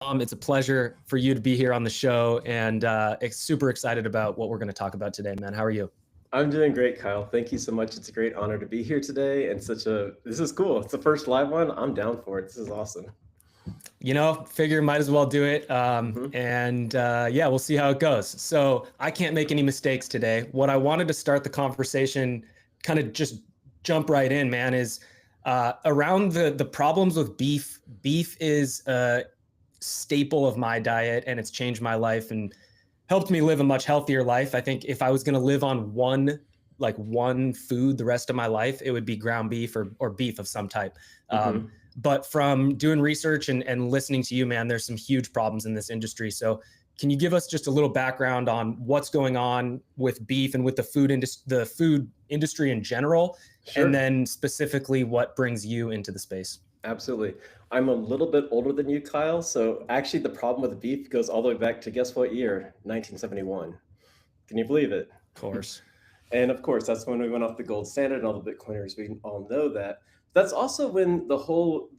It's a pleasure for you to be here on the show, and super excited about what we're going to talk about today, man. How are you? I'm doing great, Kyle. Thank you so much. It's a great honor to be here today, and this is cool. It's the first live one. I'm down for it. This is awesome. Figure might as well do it. hmm And we'll see how it goes. So I can't make any mistakes today. What I wanted to start the conversation, kind of just jump right in, man, is around the problems with beef. Beef is a staple of my diet, and it's changed my life and helped me live a much healthier life. I think if I was going to live on one food the rest of my life, it would be ground beef or beef of some type. hmm But from doing research and listening to you, man, there's some huge problems in this industry. So can you give us just a little background on what's going on with beef and with the food industry in general, and Sure. then specifically what brings you into the space? Absolutely. I'm a little bit older than you, Kyle. So actually, the problem with beef goes all the way back to guess what year? 1971. Can you believe it? Of course. And of course, that's when we went off the gold standard, and all the Bitcoiners, we all know that. That's also when the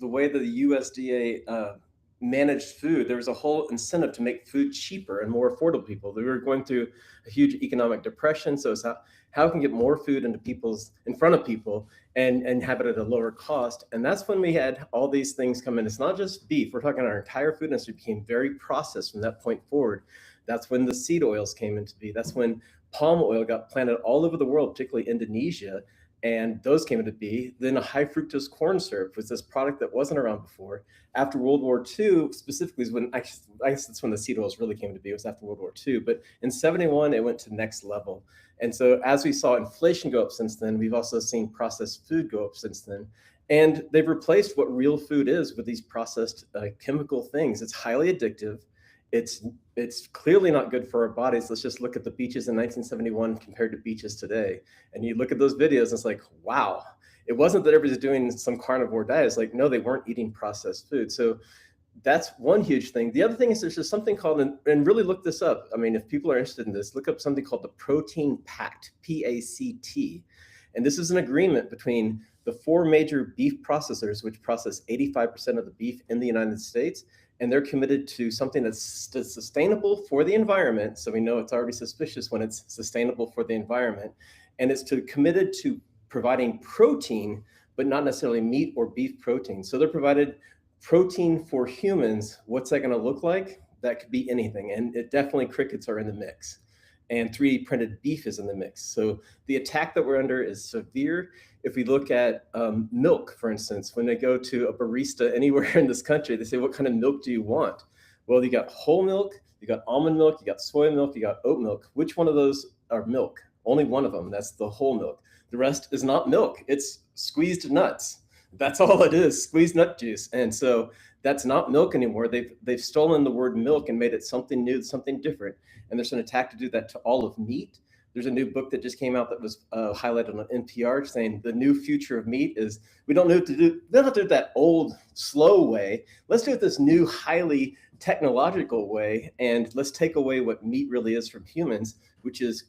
way that the USDA managed food, there was a whole incentive to make food cheaper and more affordable to people. They were going through a huge economic depression. So it's how can get more food in front of people and have it at a lower cost. And that's when we had all these things come in. It's not just beef. We're talking our entire food industry became very processed from that point forward. That's when the seed oils came into being. That's when palm oil got planted all over the world, particularly Indonesia, and those came into being. Then a high fructose corn syrup was this product that wasn't around before. After World War II, specifically, is when I guess that's when the seed oils really came to be. It was after World War II, but in '71 it went to next level. And so as we saw inflation go up since then, we've also seen processed food go up since then. And they've replaced what real food is with these processed chemical things. It's highly addictive. It's clearly not good for our bodies. Let's just look at the beaches in 1971 compared to beaches today. And you look at those videos, and it's like, wow. It wasn't that everybody's doing some carnivore diet. It's like, no, they weren't eating processed food. So that's one huge thing. The other thing is there's just something called, and really look this up. I mean, if people are interested in this, look up something called the Protein Pact, PACT. And this is an agreement between the four major beef processors, which process 85% of the beef in the United States. And they're committed to something that's sustainable for the environment. So we know it's already suspicious when it's sustainable for the environment. And it's committed to providing protein, but not necessarily meat or beef protein. So they're provided protein for humans. What's that going to look like? That could be anything. And it definitely crickets are in the mix. And 3D printed beef is in the mix. So the attack that we're under is severe. If we look at milk, for instance, when they go to a barista anywhere in this country, they say, what kind of milk do you want? Well, you got whole milk, you got almond milk, you got soy milk, you got oat milk. Which one of those are milk? Only one of them. That's the whole milk. The rest is not milk. It's squeezed nuts. That's all it is, squeezed nut juice. And so that's not milk anymore. They've stolen the word milk and made it something new, something different. And there's an attack to do that to all of meat. There's a new book that just came out that was highlighted on NPR saying the new future of meat is we don't know to do. We don't have to do it that old, slow way. Let's do it this new, highly technological way, and let's take away what meat really is from humans, which is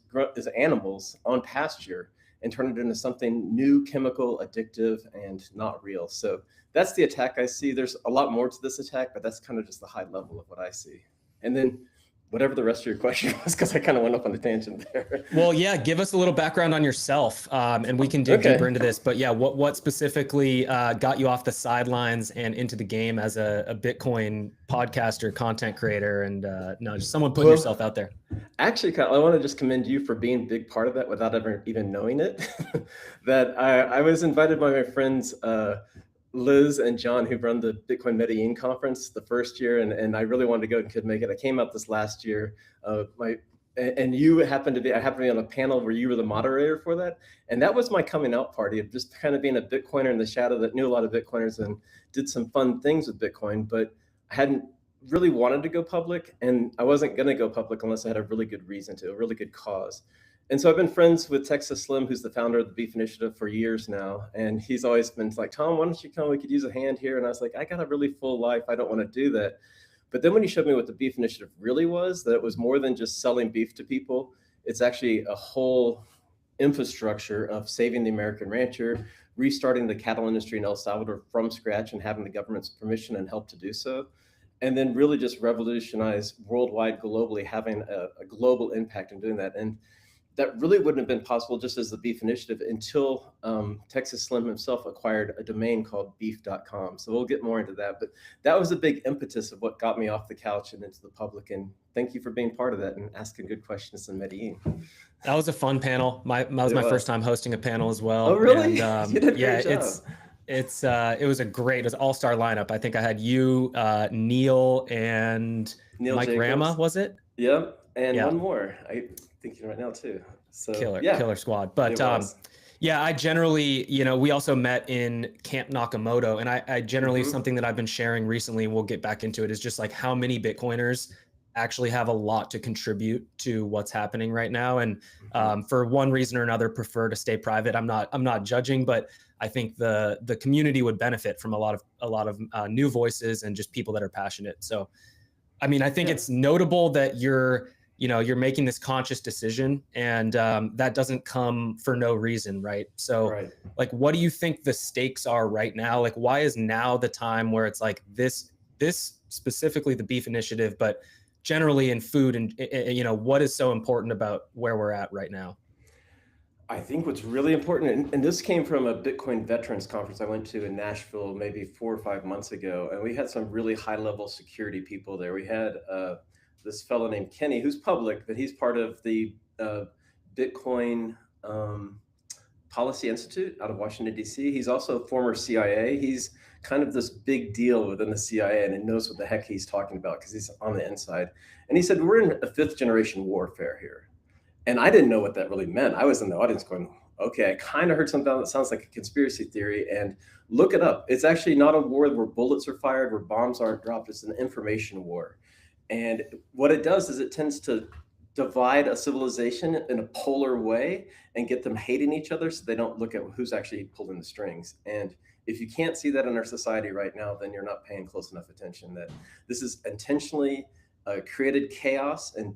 animals on pasture, and turn it into something new, chemical, addictive, and not real. So that's the attack I see. There's a lot more to this attack, but that's kind of just the high level of what I see. And then whatever the rest of your question was, because I kind of went off on a tangent there. Well, yeah, give us a little background on yourself, and we can dig deeper Okay. into this. But yeah, what specifically got you off the sidelines and into the game as a Bitcoin podcaster, content creator, and no, just someone putting Well, yourself out there. actually, Kyle, I want to just commend you for being a big part of that without ever even knowing it. That I was invited by my friends Liz and John, who run the Bitcoin Medellin conference the first year, and I really wanted to go and couldn't make it. I came out this last year. You happened to be, I happened to be on a panel where you were the moderator for that. And that was my coming out party of just kind of being a Bitcoiner in the shadow that knew a lot of Bitcoiners and did some fun things with Bitcoin, but I hadn't really wanted to go public. And I wasn't going to go public unless I had a really good reason to, a really good cause. And so I've been friends with Texas Slim, who's the founder of the Beef Initiative for years now. And he's always been like, Tom, why don't you come? We could use a hand here. And I was like, I got a really full life. I don't want to do that. But then when he showed me what the Beef Initiative really was, that it was more than just selling beef to people, it's actually a whole infrastructure of saving the American rancher, restarting the cattle industry in El Salvador from scratch and having the government's permission and help to do so. and then really just revolutionize worldwide, globally, having a global impact in doing that. And that really wouldn't have been possible just as the Beef Initiative until Texas Slim himself acquired a domain called beef.com. So we'll get more into that. But that was a big impetus of what got me off the couch and into the public. And thank you for being part of that and asking good questions in Medellin. That was a fun panel. That was my first time hosting a panel as well. Oh, really? And, you did a yeah, great job. it was a all-star lineup. I think I had you, Neil, and Mike Jacobs. Rama, was it? Yep. And one more. I'm thinking right now too. So killer squad. But yeah, I generally, we also met in Camp Nakamoto, and I generally something that I've been sharing recently, and we'll get back into it, is just like how many Bitcoiners actually have a lot to contribute to what's happening right now. And for one reason or another, prefer to stay private. I'm not judging, but I think the community would benefit from a lot of new voices and just people that are passionate. So, I mean, I think it's notable that you're making this conscious decision, and that doesn't come for no reason, right? So like, what do you think the stakes are right now? Like, why is now the time where it's like this specifically the Beef Initiative, but generally in food, and what is so important about where we're at right now? I think what's really important, and this came from a Bitcoin veterans conference I went to in Nashville maybe 4 or 5 months ago, and we had some really high-level security people there. We had this fellow named Kenny, who's public, but he's part of the Bitcoin Policy Institute out of Washington, D.C. He's also a former CIA. He's kind of this big deal within the CIA, and he knows what the heck he's talking about because he's on the inside. And he said, we're in a 5th generation warfare here. And I didn't know what that really meant. I was in the audience going, okay, I kind of heard something that sounds like a conspiracy theory, and look it up. It's actually not a war where bullets are fired, where bombs aren't dropped. It's an information war. And what it does is it tends to divide a civilization in a polar way and get them hating each other so they don't look at who's actually pulling the strings. And if you can't see that in our society right now, then you're not paying close enough attention that this is intentionally created chaos and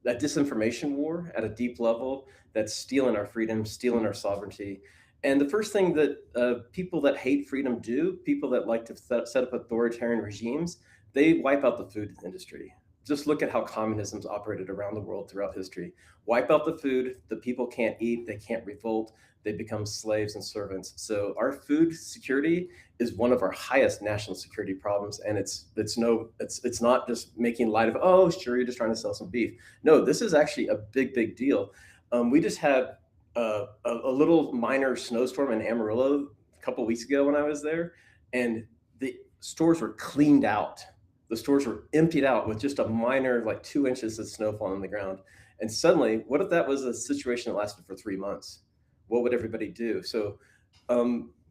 that disinformation war at a deep level that's stealing our freedom, stealing our sovereignty. And the first thing that people that hate freedom do, people that like to set up authoritarian regimes, they wipe out the food industry. Just look at how communism's operated around the world throughout history. Wipe out the food, the people can't eat, they can't revolt, they become slaves and servants. So our food security is one of our highest national security problems, and it's not just making light of, oh, sure, you're just trying to sell some beef. No, this is actually a big deal. We just had a little minor snowstorm in Amarillo a couple weeks ago when I was there, and the stores were cleaned out. The stores were emptied out with just a minor, like 2 inches of snowfall on the ground. And suddenly, what if that was a situation that lasted for 3 months? What would everybody do? So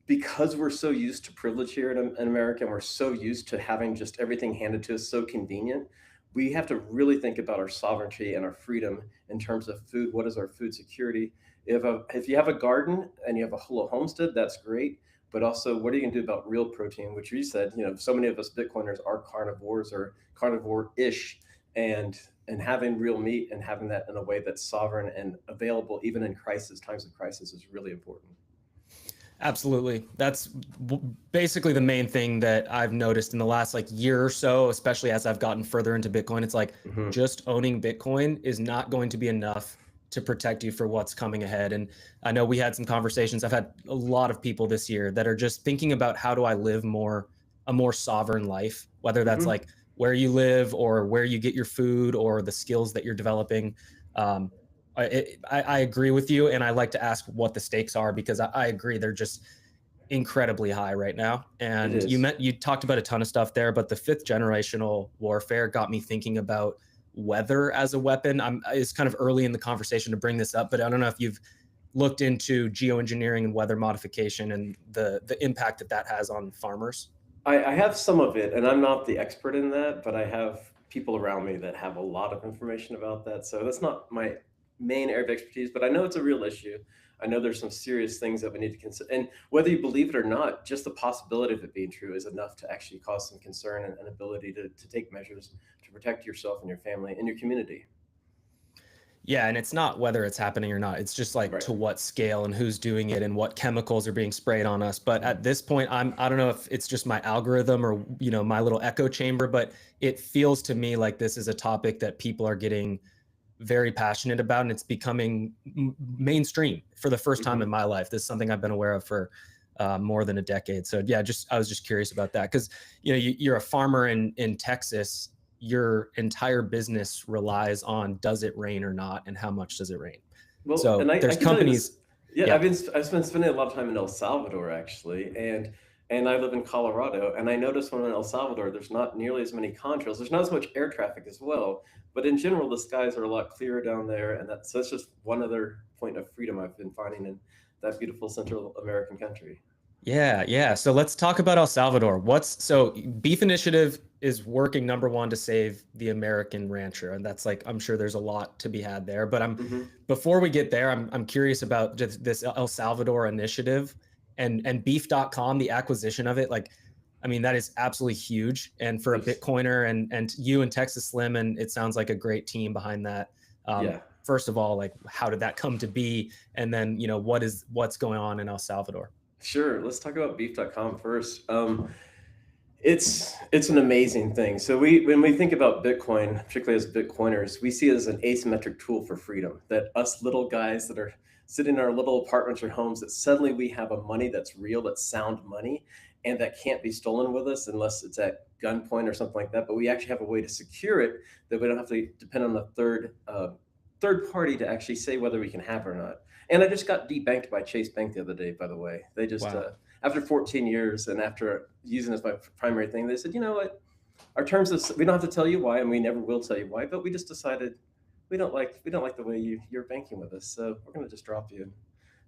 because we're so used to privilege here in America, and we're so used to having just everything handed to us so convenient, we have to really think about our sovereignty and our freedom in terms of food. What is our food security? If you have a garden and you have a whole homestead, that's great. But also, what are you going to do about real protein, which you said, so many of us Bitcoiners are carnivores or carnivore-ish, and having real meat and having that in a way that's sovereign and available even in times of crisis is really important. Absolutely. That's basically the main thing that I've noticed in the last year or so, especially as I've gotten further into Bitcoin. It's like just owning Bitcoin is not going to be enough to protect you for what's coming ahead. And I know we had some conversations. I've had a lot of people this year that are just thinking about, how do I live a more sovereign life, whether that's like where you live or where you get your food or the skills that you're developing. I agree with you. And I like to ask what the stakes are, because I agree they're just incredibly high right now. And you talked about a ton of stuff there, but the 5th generational warfare got me thinking about weather as a weapon. It's kind of early in the conversation to bring this up, but I don't know if you've looked into geoengineering and weather modification and the impact that has on farmers. I have some of it, and I'm not the expert in that, but I have people around me that have a lot of information about that. So that's not my main area of expertise, but I know it's a real issue. I know there's some serious things that we need to consider. And whether you believe it or not, just the possibility of it being true is enough to actually cause some concern and ability to take measures to protect yourself and your family and your community. Yeah, and it's not whether it's happening or not. It's just like Right. to what scale and who's doing it and what chemicals are being sprayed on us. But at this point, I don't know if it's just my algorithm or my little echo chamber, but it feels to me like this is a topic that people are getting very passionate about, and it's becoming mainstream for the first time Mhm. in my life. This is something I've been aware of for more than a decade. So yeah, just I was just curious about that because you're a farmer in Texas. Your entire business relies on does it rain or not, and how much does it rain. Well, and So I there's can tell you this. companies, Yeah, yeah, I've been spending a lot of time in El Salvador actually, and I live in Colorado, and I noticed when in El Salvador, there's not nearly as many contrails. There's not as much air traffic as well, but in general, the skies are a lot clearer down there, and that's just one other point of freedom I've been finding in that beautiful Central American country. yeah, yeah. So let's talk about El Salvador. So Beef Initiative is working number one to save the American rancher, and that's like I'm sure there's a lot to be had there. But Hmm. before we get there, I'm curious about just this El Salvador initiative and Beef.com, the acquisition of it. Like, I mean, that is absolutely huge. And for a Yes. Bitcoiner and you and Texas Slim, and it sounds like a great team behind that. Yeah. First of all, like how did that come to be? And then what's going on in El Salvador? Sure. Let's talk about beef.com first. It's an amazing thing. So we when we think about Bitcoin, particularly as Bitcoiners, we see it as an asymmetric tool for freedom. That us little guys that are sitting in our little apartments or homes, that suddenly we have a money that's real, that's sound money, and that can't be stolen with us unless it's at gunpoint or something like that. But we actually have a way to secure it that we don't have to depend on a third party to actually say whether we can have it or not. And I just got debanked by Chase Bank the other day, by the way. They just Wow. after 14 years and after using it as my primary thing, they said, you know what? Our terms of we don't have to tell you why, and we never will tell you why, but we just decided we don't like the way you're banking with us, so we're going to just drop you.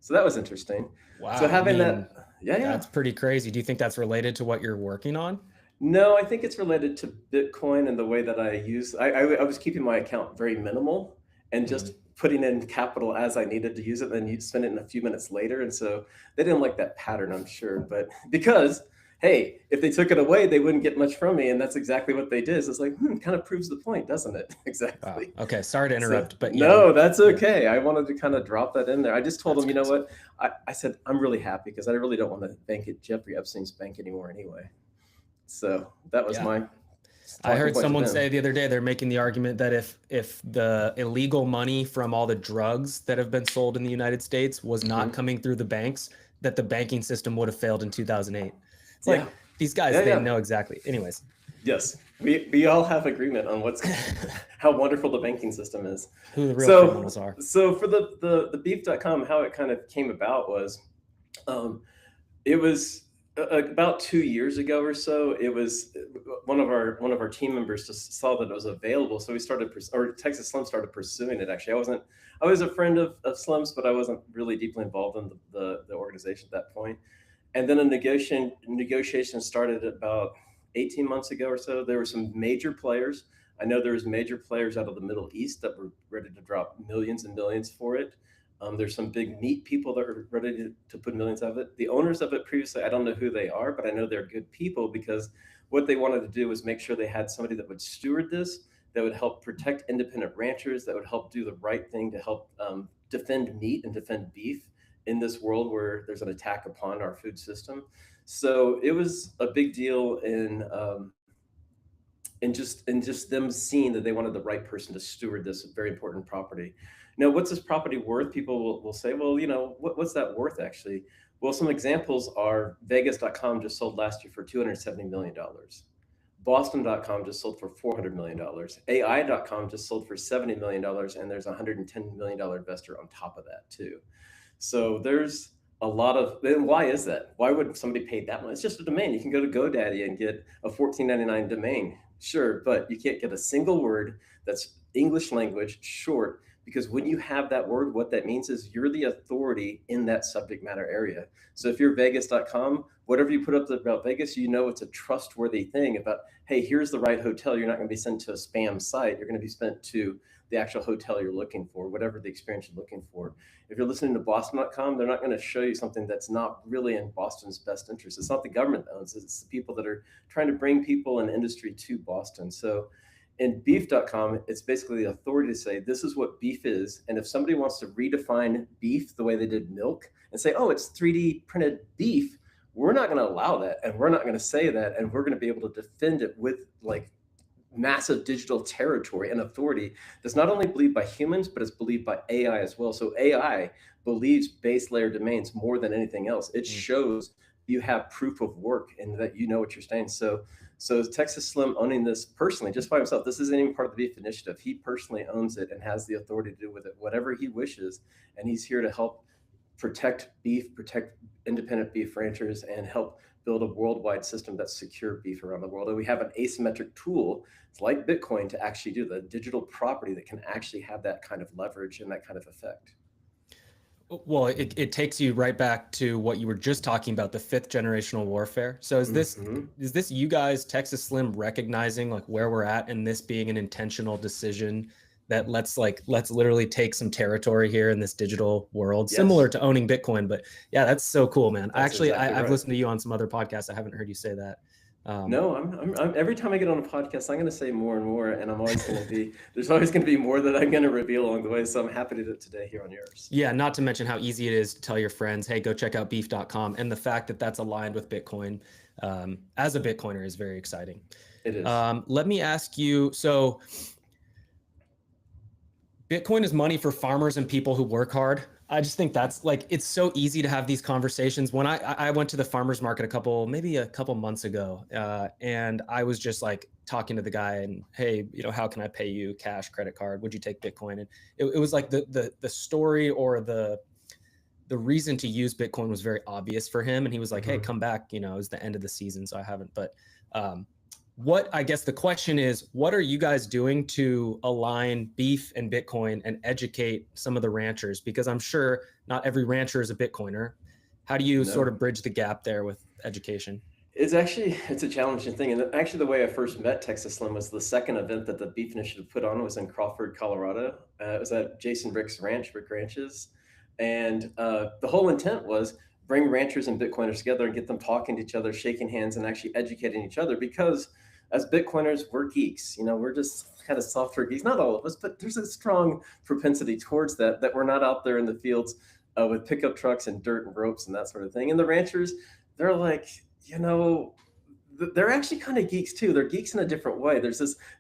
So that was interesting. So Wow. I having mean, that, yeah, yeah. that's pretty crazy. Do you think that's related to what you're working on? No, I think it's related to Bitcoin and the way that I use. I was keeping my account very minimal and Mhm. just putting in capital as I needed to use it, then you spend it in a few minutes later. And so they didn't like that pattern, I'm sure. But because, hey, if they took it away, they wouldn't get much from me. And that's exactly what they did. So it's like, kind of proves the point, doesn't it? Wow. Exactly. Okay. Sorry to So interrupt, but no, that's yeah, okay. I wanted to kind of drop that in there. I just told that's them, you know crazy. what? I said, I'm really happy because I really don't want to bank at Jeffrey Epstein's bank anymore anyway. So that was Yeah. my I talking heard point to someone them. say the other day they're making the argument that if the illegal money from all the drugs that have been sold in the United States was not Mhm. coming through the banks, that the banking system would have failed in 2008. It's Yeah, like these guys, yeah, they yeah. know exactly. Anyways. Yes, we all have agreement on what's how wonderful the banking system is. Who the real So criminals are. so for the beef.com, how it kind of came about was um, it was about 2 years ago or so. It was one of our team members just saw that it was available, so we started or Texas Slim started pursuing it. Actually, I was a friend of Slim's, but I wasn't really deeply involved in the organization at that point. And then a negotiation started about 18 months ago or so. There were some major players. I know there was major players out of the Middle East that were ready to drop millions and millions for it. There's some big meat people that are ready to put millions of it. The owners of it previously, I don't know who they are, but I know they're good people because what they wanted to do was make sure they had somebody that would steward this, that would help protect independent ranchers, that would help do the right thing to help defend meat and defend beef in this world where there's an attack upon our food system. So it was a big deal in just them seeing that they wanted the right person to steward this very important property. Now, what's this property worth? People will say, well, what's that worth actually? Well, some examples are Vegas.com just sold last year for $270 million. Boston.com just sold for $400 million. AI.com just sold for $70 million. And there's a $110 million investor on top of that, too. So there's a lot of, then why is that? Why would somebody pay that much? It's just a domain. You can go to GoDaddy and get a $14.99 domain. Sure, but you can't get a single word that's English language short because when you have that word, what that means is you're the authority in that subject matter area. So if you're Vegas.com, whatever you put up about Vegas, it's a trustworthy thing about, hey, here's the right hotel. You're not going to be sent to a spam site. You're going to be sent to the actual hotel you're looking for, whatever the experience you're looking for. If you're listening to Boston.com, they're not going to show you something that's not really in Boston's best interest. It's not the government that owns it, it's the people that are trying to bring people and industry to Boston. So In beef.com, it's basically the authority to say this is what beef is. And if somebody wants to redefine beef the way they did milk and say, oh, it's 3D printed beef, we're not going to allow that. And we're not going to say that. And we're going to be able to defend it with like massive digital territory and authority that's not only believed by humans, but it's believed by AI as well. So AI believes base layer domains more than anything else. It shows you have proof of work and that you know what you're saying. So Texas Slim owning this personally, just by himself, this isn't even part of the Beef Initiative. He personally owns it and has the authority to do with it whatever he wishes. And he's here to help protect beef, protect independent beef ranchers, and help build a worldwide system that's secure beef around the world. And we have an asymmetric tool, it's like Bitcoin, to actually do the digital property that can actually have that kind of leverage and that kind of effect. Well, it takes you right back to what you were just talking about, the fifth generational warfare. So is this you guys, Texas Slim, recognizing like where we're at and this being an intentional decision that let's literally take some territory here in this digital world, similar to owning Bitcoin? But yeah, that's so cool, man. I've listened to you on some other podcasts. I haven't heard you say that. No, I'm every time I get on a podcast, I'm going to say more and more, and I'm always going to be, there's always going to be more that I'm going to reveal along the way. So I'm happy to do it today here on yours. Yeah. Not to mention how easy it is to tell your friends, hey, go check out beef.com. And the fact that that's aligned with Bitcoin, as a Bitcoiner, is very exciting. It is. Let me ask you, so Bitcoin is money for farmers and people who work hard. I just think that's like, it's so easy to have these conversations. When I went to the farmer's market maybe a couple months ago, and I was just like talking to the guy and, hey, how can I pay you cash, credit card? Would you take Bitcoin? And it was like the story or the reason to use Bitcoin was very obvious for him. And he was like, hey, come back, it was the end of the season, so I haven't. But I guess the question is, what are you guys doing to align beef and Bitcoin and educate some of the ranchers? Because I'm sure not every rancher is a Bitcoiner. How do you sort of bridge the gap there with education? It's a challenging thing. And actually the way I first met Texas Slim was the second event that the Beef Initiative put on was in Crawford, Colorado. It was at Jason Rick's ranch, Rick Ranches. And the whole intent was bring ranchers and Bitcoiners together and get them talking to each other, shaking hands, and actually educating each other. Because as Bitcoiners, we're geeks. We're just kind of software geeks. Not all of us, but there's a strong propensity towards that we're not out there in the fields with pickup trucks and dirt and ropes and that sort of thing. And the ranchers, they're like, they're actually kind of geeks too. They're geeks in a different way.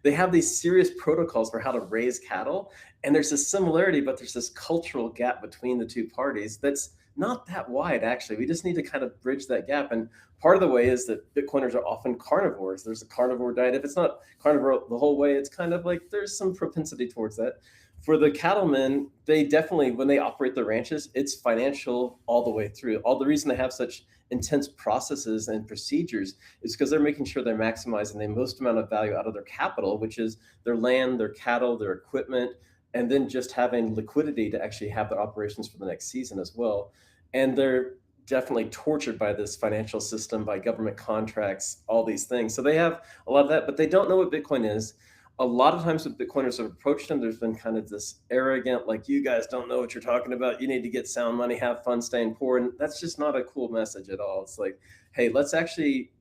They have these serious protocols for how to raise cattle. And there's this similarity, but there's this cultural gap between the two parties that's not that wide, actually. We just need to kind of bridge that gap. And part of the way is that Bitcoiners are often carnivores. There's a carnivore diet. If it's not carnivore the whole way, it's kind of like there's some propensity towards that. For the cattlemen, they definitely, when they operate their ranches, it's financial all the way through. All the reason they have such intense processes and procedures is because they're making sure they're maximizing the most amount of value out of their capital, which is their land, their cattle, their equipment, and then just having liquidity to actually have their operations for the next season as well. And they're definitely tortured by this financial system, by government contracts, all these things. So they have a lot of that, but they don't know what Bitcoin is. A lot of times when Bitcoiners have approached them, there's been kind of this arrogant, like, you guys don't know what you're talking about. You need to get sound money, have fun, staying poor. And that's just not a cool message at all. It's like, hey, let's actually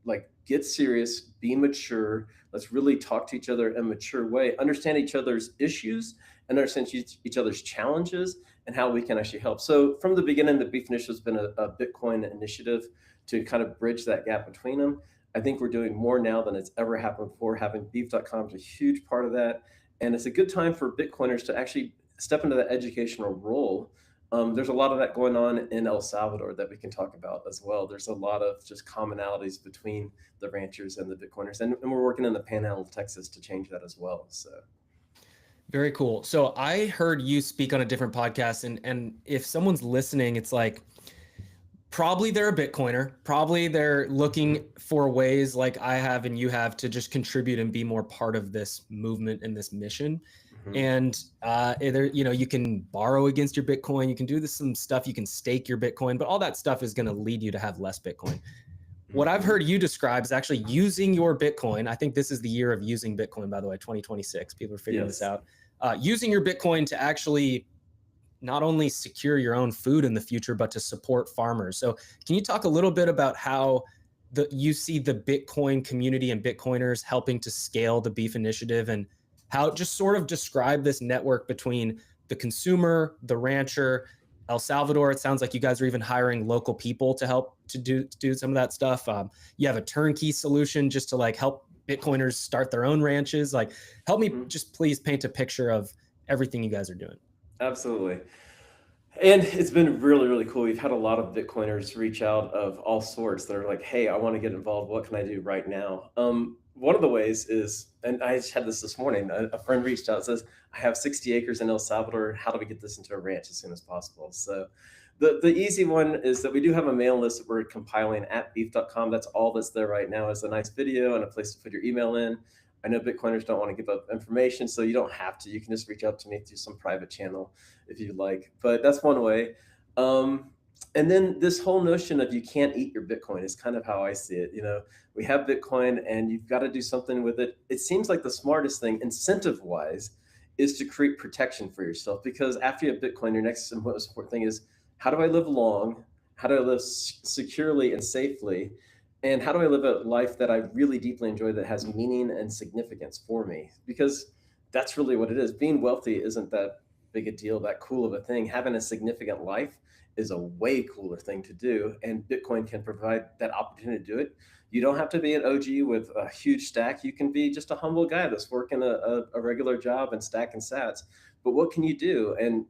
get serious, be mature. Let's really talk to each other in a mature way, understand each other's issues and understand each other's challenges and how we can actually help. So from the beginning, the Beef Initiative has been a Bitcoin initiative to kind of bridge that gap between them. I think we're doing more now than it's ever happened before. Having beef.com is a huge part of that. And it's a good time for Bitcoiners to actually step into that educational role. There's a lot of that going on in El Salvador that we can talk about as well. There's a lot of just commonalities between the ranchers and the Bitcoiners. And we're working in the Panhandle of Texas to change that as well. So. Very cool. So I heard you speak on a different podcast, and if someone's listening, it's like, probably they're a Bitcoiner. Probably they're looking for ways like I have and you have to just contribute and be more part of this movement and this mission. And either, you can borrow against your Bitcoin, you can do some stuff, you can stake your Bitcoin, but all that stuff is going to lead you to have less Bitcoin. What I've heard you describe is actually using your Bitcoin. I think this is the year of using Bitcoin, by the way, 2026. People are figuring this out. Using your Bitcoin to actually not only secure your own food in the future, but to support farmers. So can you talk a little bit about how you see the Bitcoin community and Bitcoiners helping to scale the Beef Initiative and how just sort of describe this network between the consumer, the rancher, El Salvador. It sounds like you guys are even hiring local people to help to do some of that stuff. You have a turnkey solution just to like help Bitcoiners start their own ranches. Like, help me just please paint a picture of everything you guys are doing. Absolutely. And it's been really, really cool. We've had a lot of Bitcoiners reach out of all sorts that are like, hey, I want to get involved. What can I do right now? One of the ways is, and I just had this morning, a friend reached out and says, I have 60 acres in El Salvador. How do we get this into a ranch as soon as possible? So the easy one is that we do have a mailing list that we're compiling at beef.com. That's all that's there right now is a nice video and a place to put your email in. I know Bitcoiners don't want to give up information, so you don't have to. You can just reach out to me through some private channel if you'd like. But that's one way. And then this whole notion of you can't eat your Bitcoin is kind of how I see it. We have Bitcoin and you've got to do something with it. It seems like the smartest thing, incentive-wise, is to create protection for yourself. Because after you have Bitcoin, your next most important thing is, how do I live long? How do I live securely and safely? And how do I live a life that I really deeply enjoy that has meaning and significance for me? Because that's really what it is. Being wealthy isn't that big a deal, that cool of a thing. Having a significant life is a way cooler thing to do. And Bitcoin can provide that opportunity to do it. You don't have to be an OG with a huge stack. You can be just a humble guy that's working a regular job and stacking sats. But what can you do? And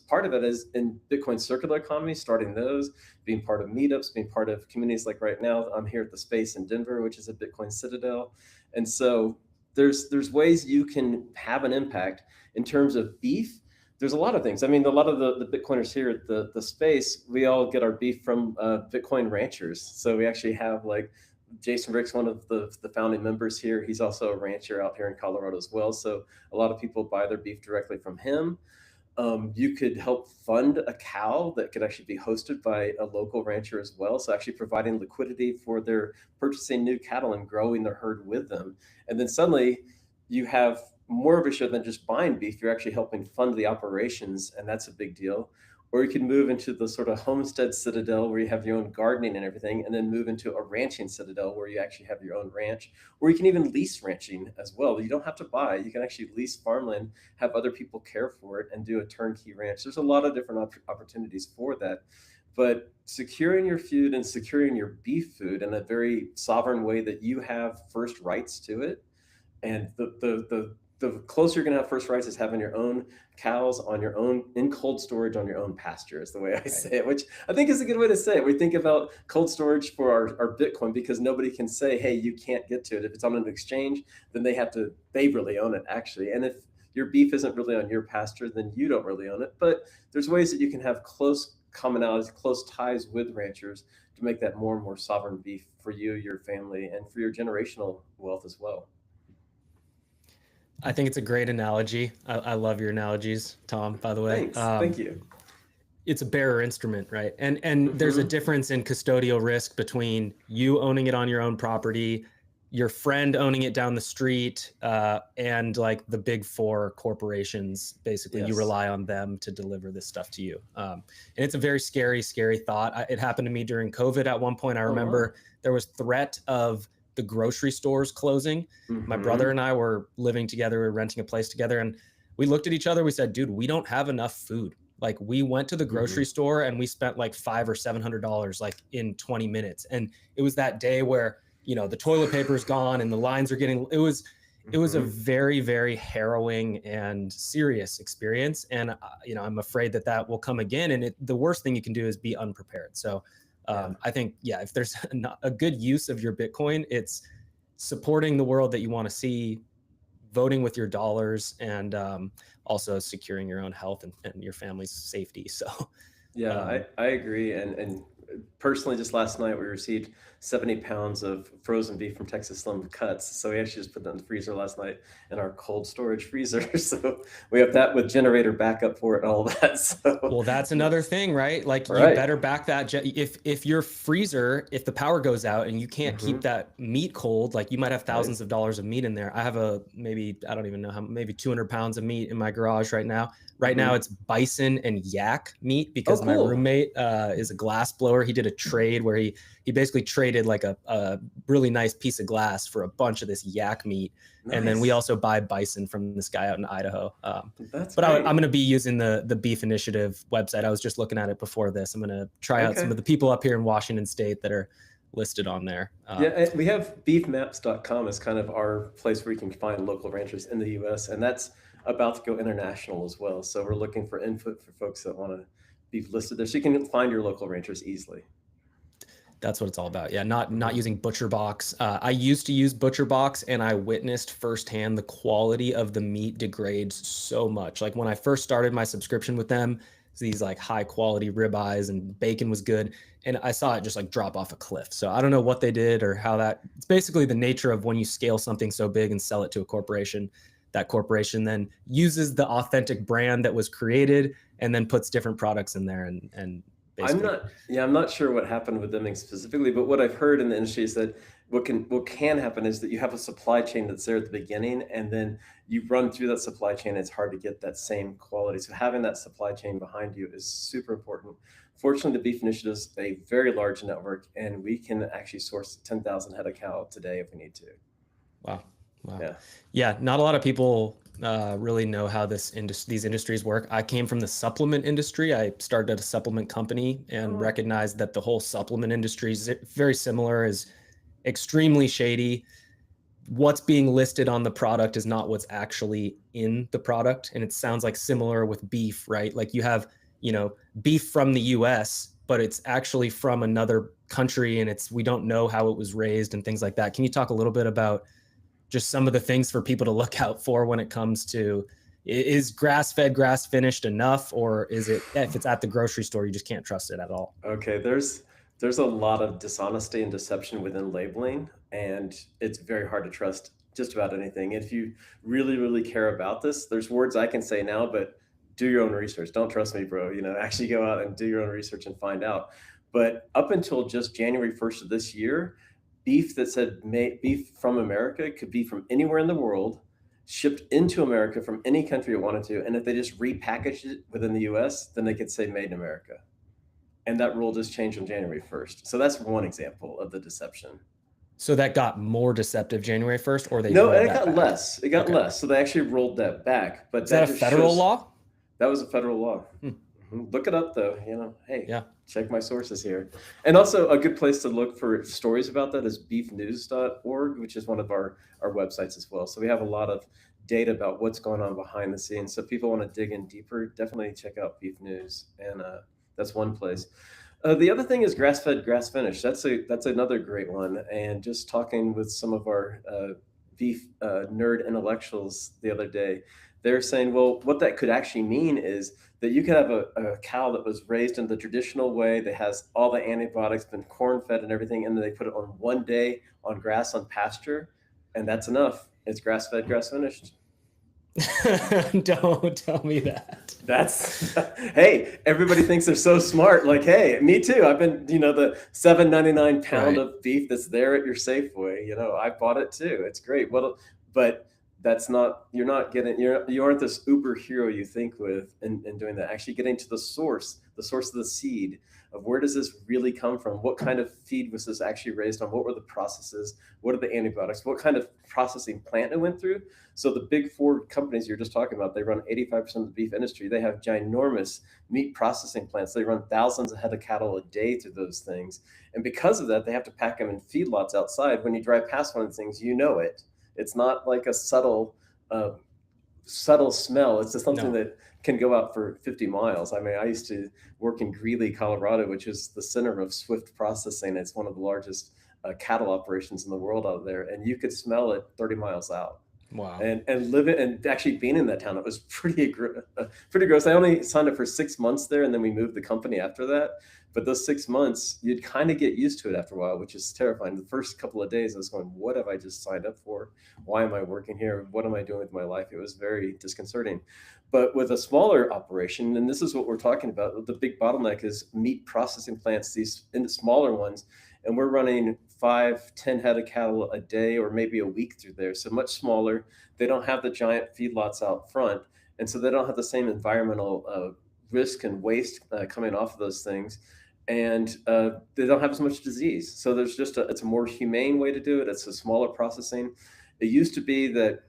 part of it is in Bitcoin circular economy, starting those, being part of meetups, being part of communities like right now. I'm here at the space in Denver, which is a Bitcoin citadel. And so there's ways you can have an impact. In terms of beef, there's a lot of things. I mean, a lot of the Bitcoiners here at the space, we all get our beef from Bitcoin ranchers. So we actually have like Jason Rick's one of the founding members here. He's also a rancher out here in Colorado as well. So a lot of people buy their beef directly from him. You could help fund a cow that could actually be hosted by a local rancher as well. So actually providing liquidity for their purchasing new cattle and growing their herd with them. And then suddenly you have more of a share than just buying beef. You're actually helping fund the operations, and that's a big deal. Or you can move into the sort of homestead citadel where you have your own gardening and everything, and then move into a ranching citadel where you actually have your own ranch. Or you can even lease ranching as well. You don't have to buy. You can actually lease farmland, have other people care for it, and do a turnkey ranch. There's a lot of different opportunities for that. But securing your food and securing your beef food in a very sovereign way that you have first rights to it, and the closer you're going to have first rights is having your own cows on your own in cold storage on your own pasture is the way I say it, which I think is a good way to say it. We think about cold storage for our Bitcoin because nobody can say, hey, you can't get to it. If it's on an exchange, then they really own it actually. And if your beef isn't really on your pasture, then you don't really own it. But there's ways that you can have close commonalities, close ties with ranchers to make that more and more sovereign beef for you, your family, and for your generational wealth as well. I think it's a great analogy. I love your analogies, Tom, by the way. Thanks. Thank you. It's a bearer instrument, right? And there's a difference in custodial risk between you owning it on your own property, your friend owning it down the street, and like the big four corporations. Basically, you rely on them to deliver this stuff to you. And it's a very scary, scary thought. It happened to me during COVID at one point. I remember there was threat of the grocery stores closing. My brother and I were living together, we were renting a place together, and we looked at each other, we said, dude, we don't have enough food. Like, we went to the grocery store and we spent like $500 or $700 like in 20 minutes. And it was that day where, the toilet paper is gone and the lines are getting, it was a very, very harrowing and serious experience. And, I'm afraid that will come again. And the worst thing you can do is be unprepared. So I think, if there's a good use of your Bitcoin, it's supporting the world that you want to see, voting with your dollars, and also securing your own health and your family's safety. So, I agree. And personally, just last night, we received 70 pounds of frozen beef from Texas Slim Cuts. So we actually just put that in the freezer last night in our cold storage freezer. So we have that with generator backup for it and all that. So, well, that's another thing, right? Like, you better back that. If your freezer, if the power goes out and you can't keep that meat cold, like, you might have thousands of dollars of meat in there. I have maybe 200 pounds of meat in my garage right now. Right now it's bison and yak meat because my roommate is a glass blower blower. He did a trade where he basically traded like a really nice piece of glass for a bunch of this yak meat. Nice. And then we also buy bison from this guy out in Idaho. That's but great. I'm going to be using the Beef Initiative website. I was just looking at it before this. I'm going to try out some of the people up here in Washington State that are listed on there. Yeah, we have beefmaps.com as kind of our place where you can find local ranchers in the US, and that's about to go international as well. So we're looking for input for folks that want to be listed there, so you can find your local ranchers easily. That's what it's all about. Yeah, not using ButcherBox. I used to use ButcherBox, and I witnessed firsthand the quality of the meat degrades so much. Like when I first started my subscription with them, these like high quality ribeyes and bacon was good, and I saw it just like drop off a cliff. So I don't know what they did or how that. It's basically the nature of when you scale something so big and sell it to a corporation. That corporation then uses the authentic brand that was created and then puts different products in there and. I'm not sure what happened with them specifically, but what I've heard in the industry is that what can happen is that you have a supply chain that's there at the beginning, and then you run through that supply chain. It's hard to get that same quality. So having that supply chain behind you is super important. Fortunately, the Beef Initiative is a very large network, and we can actually source 10,000 head of cattle today if we need to. Wow. Yeah. Not a lot of people really know how these industries work. I came from the supplement industry. I started at a supplement company and recognized that the whole supplement industry is very similar, is extremely shady. What's being listed on the product is not what's actually in the product. And it sounds like similar with beef, right? Like you have, beef from the US, but it's actually from another country, and we don't know how it was raised and things like that. Can you talk a little bit about just some of the things for people to look out for when it comes to, is grass-fed, grass-finished enough, or is it, if it's at the grocery store, you just can't trust it at all? Okay, there's a lot of dishonesty and deception within labeling, and it's very hard to trust just about anything. If you really, really care about this, there's words I can say now, but do your own research. Don't trust me, bro. Actually go out and do your own research and find out. But up until just January 1st of this year, beef that said beef from America could be from anywhere in the world, shipped into America from any country it wanted to. And if they just repackaged it within the US, then they could say made in America. And that rule just changed on January 1st. So that's one example of the deception. So that got more deceptive January 1st, or No, it got less. It got less. So they actually rolled that back. But is that a federal law? That was a federal law. Look it up though. Hey, check my sources here. And also a good place to look for stories about that is beefnews.org, which is one of our websites as well. So we have a lot of data about what's going on behind the scenes. So if people want to dig in deeper, definitely check out Beef News. And that's one place. The other thing is grass-fed, grass-finished. That's another great one. And just talking with some of our beef nerd intellectuals the other day, they're saying, well, what that could actually mean is that you could have a cow that was raised in the traditional way that has all the antibiotics, been corn-fed and everything, and then they put it on one day on grass on pasture, and that's enough. It's grass-fed, grass-finished. Don't tell me that. Hey, everybody thinks they're so smart. Like, hey, me too. I've been, the $7.99 pound of beef that's there at your Safeway. I bought it too. It's great. But that's not, you aren't this uber hero you think with in doing that. Actually getting to the source of the seed, of where does this really come from? What kind of feed was this actually raised on? What were the processes? What are the antibiotics? What kind of processing plant it went through? So the big four companies you're just talking about, they run 85% of the beef industry. They have ginormous meat processing plants. They run thousands of head of cattle a day through those things. And because of that, they have to pack them in feedlots outside. When you drive past one of the things, it. It's not like a subtle smell. It's just something that can go out for 50 miles. I mean, I used to work in Greeley, Colorado, which is the center of Swift processing. It's one of the largest cattle operations in the world out there, and you could smell it 30 miles out. Wow. And living and actually being in that town, it was pretty gross. I only signed up for 6 months there, and then we moved the company after that. But those 6 months, you'd kind of get used to it after a while, which is terrifying. The first couple of days, I was going, what have I just signed up for? Why am I working here? What am I doing with my life? It was very disconcerting. But with a smaller operation, and this is what we're talking about, the big bottleneck is meat processing plants, these smaller ones. And we're running 5-10 head of cattle a day or maybe a week through there. So much smaller. They don't have the giant feedlots out front. And so they don't have the same environmental risk and waste coming off of those things. and they don't have as much disease. So there's just it's a more humane way to do it. It's a smaller processing. It used to be that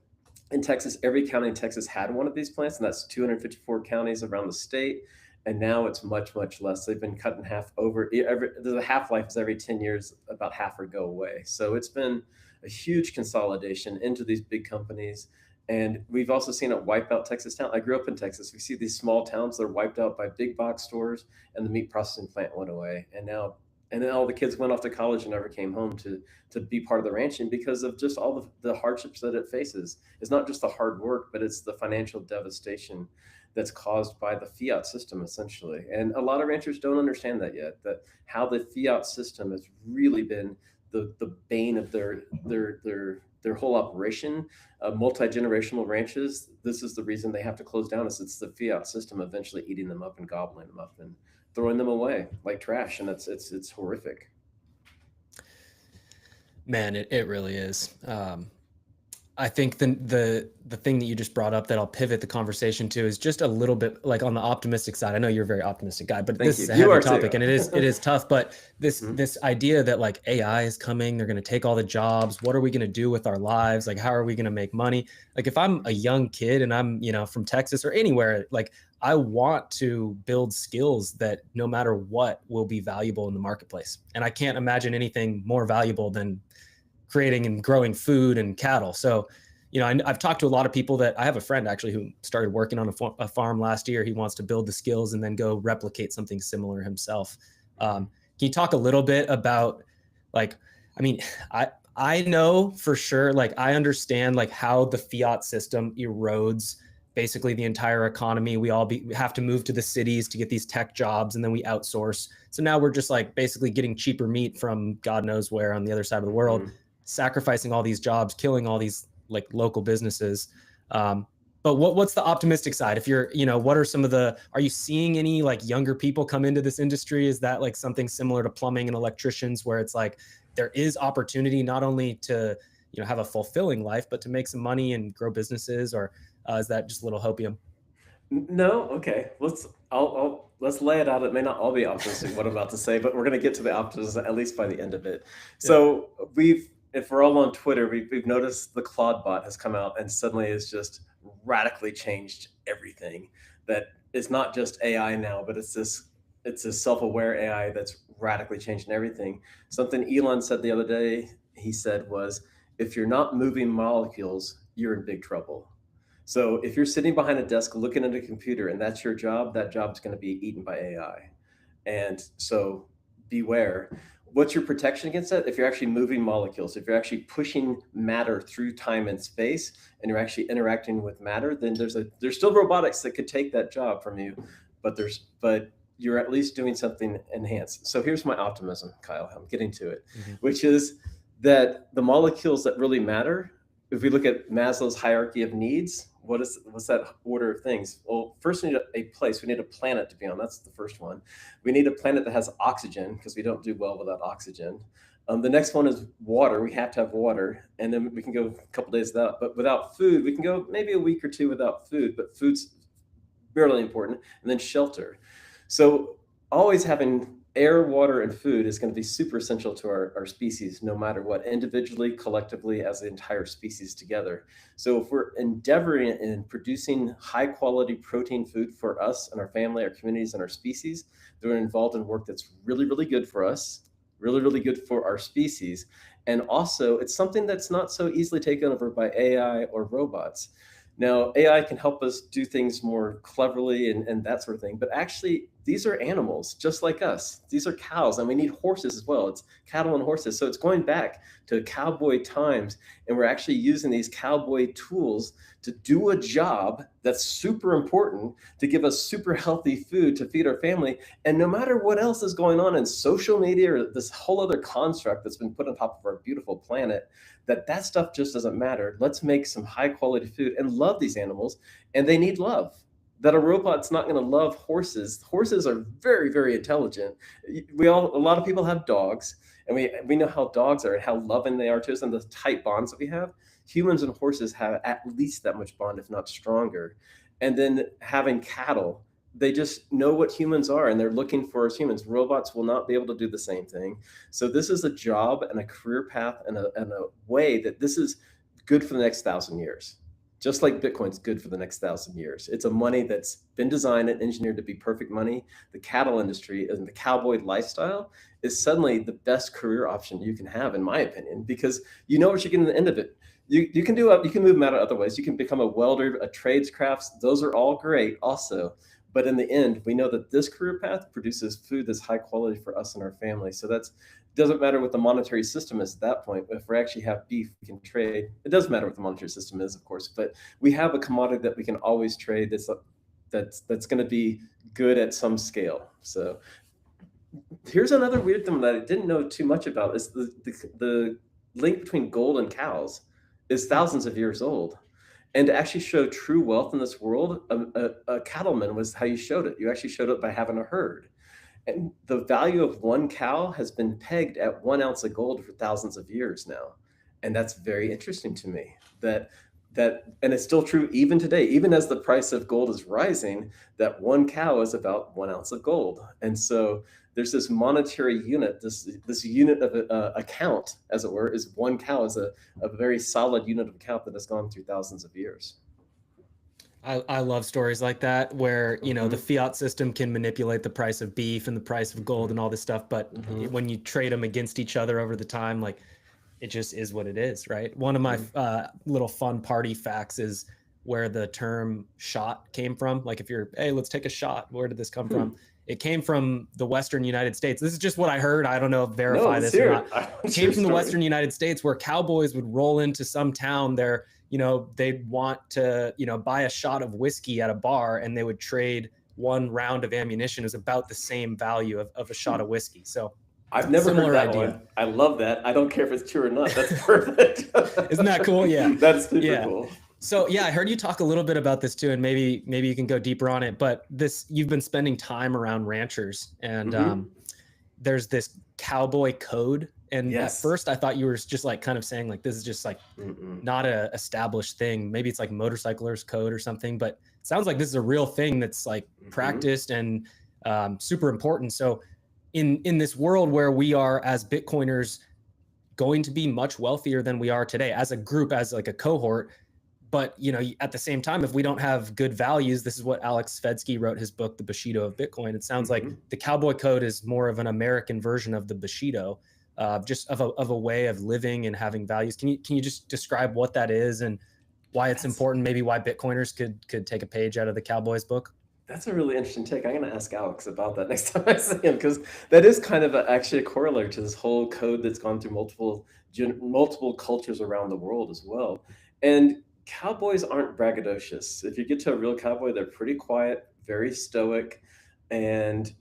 in Texas, every county in Texas had one of these plants, and that's 254 counties around the state. And now it's much, much less. They've been cut in half over. The half life is every 10 years, about half or go away. So it's been a huge consolidation into these big companies. And we've also seen it wipe out Texas town. I grew up in Texas. We see these small towns that are wiped out by big box stores, and the meat processing plant went away. And then all the kids went off to college and never came home to be part of the ranching because of just all the hardships that it faces. It's not just the hard work, but it's the financial devastation that's caused by the fiat system, essentially. And a lot of ranchers don't understand that yet, that how the fiat system has really been the bane of their whole operation. Multi-generational ranches, this is the reason they have to close down, is it's the fiat system eventually eating them up and gobbling them up and throwing them away like trash. And it's horrific. Man, it really is. I think the thing that you just brought up that I'll pivot the conversation to is just a little bit like on the optimistic side. I know you're a very optimistic guy, but this is a heavy topic and it is tough. But this idea that like AI is coming, they're going to take all the jobs. What are we going to do with our lives? Like, how are we going to make money? Like, if I'm a young kid and I'm, from Texas or anywhere, like I want to build skills that no matter what will be valuable in the marketplace. And I can't imagine anything more valuable than creating and growing food and cattle. So, I've talked to a lot of people I have a friend actually who started working on a farm last year. He wants to build the skills and then go replicate something similar himself. Can you talk a little bit about I know for sure, like I understand like how the fiat system erodes basically the entire economy. We have to move to the cities to get these tech jobs and then we outsource. So now we're just like basically getting cheaper meat from God knows where on the other side of the world. Mm-hmm. Sacrificing all these jobs, killing all these like local businesses. But what's the optimistic side? If you're, what are some of are you seeing any like younger people come into this industry? Is that like something similar to plumbing and electricians where it's like, there is opportunity not only to, have a fulfilling life, but to make some money and grow businesses, or is that just a little hopium? No. Okay. Let's lay it out. It may not all be optimistic what I'm about to say, but we're going to get to the optimism at least by the end of it. Yeah. So if we're all on Twitter, we've noticed the Claude bot has come out and suddenly has just radically changed everything. That is not just AI now, but it's a self-aware AI that's radically changing everything. Something Elon said the other day, he said was, if you're not moving molecules, you're in big trouble. So if you're sitting behind a desk looking at a computer and that's your job, that job's going to be eaten by AI. And so beware. What's your protection against that? If you're actually moving molecules, if you're actually pushing matter through time and space, and you're actually interacting with matter, then there's still robotics that could take that job from you, but you're at least doing something enhanced. So here's my optimism, Kyle. I'm getting to it, which is that the molecules that really matter, if we look at Maslow's hierarchy of needs, what's that order of things? Well, first we need a place. We need a planet to be on. That's the first one. We need a planet that has oxygen because we don't do well without oxygen. The next one is water. We have to have water, and then we can go a couple days without. But without food, we can go maybe a week or two without food. But food's really important. And then shelter. So always having air, water, and food is going to be super essential to our species, no matter what, individually, collectively, as the entire species together. So if we're endeavoring in producing high quality protein food for us and our family, our communities, and our species, they're involved in work that's really, really good for us, really, really good for our species. And also, it's something that's not so easily taken over by AI or robots. Now, AI can help us do things more cleverly and that sort of thing, but actually, these are animals just like us. These are cows, and we need horses as well. It's cattle and horses. So it's going back to cowboy times, and we're actually using these cowboy tools to do a job that's super important to give us super healthy food to feed our family. And no matter what else is going on in social media or this whole other construct that's been put on top of our beautiful planet, that stuff just doesn't matter. Let's make some high quality food and love these animals, and they need love. That a robot's not going to love horses. Horses are very, very intelligent. A lot of people have dogs, and we know how dogs are and how loving they are to us and the tight bonds that we have. Humans and horses have at least that much bond, if not stronger. And then having cattle, they just know what humans are and they're looking for us humans. Robots will not be able to do the same thing. So this is a job and a career path and a way that this is good for the next 1,000 years. Just like Bitcoin's good for the next 1,000 years. It's a money that's been designed and engineered to be perfect money. The cattle industry and the cowboy lifestyle is suddenly the best career option you can have, in my opinion, because you know what you're getting at the end of it. You can move them out of other ways. You can become a welder, a tradescrafts. Those are all great also. But in the end, we know that this career path produces food that's high quality for us and our family. So that's doesn't matter what the monetary system is at that point. If we actually have beef, we can trade. It does matter what the monetary system is, of course, but we have a commodity that we can always trade that's going to be good at some scale. So here's another weird thing that I didn't know too much about is the link between gold and cows is thousands of years old. And to actually show true wealth in this world, a cattleman was how you showed it. You actually showed it by having a herd. And the value of one cow has been pegged at 1 ounce of gold for thousands of years now. And that's very interesting to me and it's still true even today, even as the price of gold is rising, that one cow is about 1 ounce of gold. And so there's this monetary unit, this unit of account, as it were, is one cow is a very solid unit of account that has gone through thousands of years. I love stories like that where, you know, the fiat system can manipulate the price of beef and the price of gold and all this stuff. But when you trade them against each other over the time, like it just is what it is, right? One of my little fun party facts is where the term shot came from. Like if you're, hey, let's take a shot. Where did this come from? It came from the Western United States. This is just what I heard. I don't know if verify this or not. It came from the Western United States where cowboys would roll into some town there. You know, they'd want to, you know, buy a shot of whiskey at a bar and they would trade one round of ammunition. It was about the same value of a shot of whiskey. So I've never heard that one. I love that. I don't care if it's true or not. That's perfect. Isn't that cool? Yeah. That's super cool. So yeah, I heard you talk a little bit about this too, and maybe you can go deeper on it. But you've been spending time around ranchers, and there's this cowboy code. And at first I thought you were just like kind of saying like, this is just like not a established thing. Maybe it's like motorcyclers code or something, but it sounds like this is a real thing that's like practiced and super important. So in this world where we are as Bitcoiners going to be much wealthier than we are today as a group, as like a cohort, but you know, at the same time, if we don't have good values, this is what Alex Svedski wrote his book, The Bushido of Bitcoin. It sounds like the cowboy code is more of an American version of the Bushido. Just of a way of living and having values. Can you just describe what that is and why it's important? Maybe why Bitcoiners could take a page out of the Cowboys book. That's a really interesting take. I'm going to ask Alex about that next time I see him, because that is kind of actually a corollary to this whole code that's gone through multiple cultures around the world as well. And cowboys aren't braggadocious. If you get to a real cowboy, they're pretty quiet, very stoic, and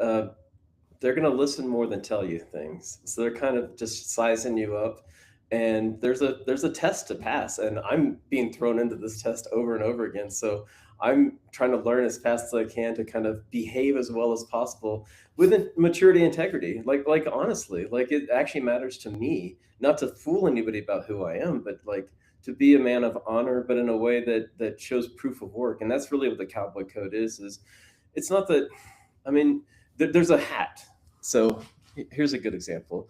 they're going to listen more than tell you things. So they're kind of just sizing you up. And there's a test to pass. And I'm being thrown into this test over and over again. So I'm trying to learn as fast as I can to kind of behave as well as possible with maturity and integrity. Like honestly, like it actually matters to me, not to fool anybody about who I am, but like to be a man of honor, but in a way that shows proof of work. And that's really what the cowboy code is it's not that, I mean, there's a hat. So here's a good example.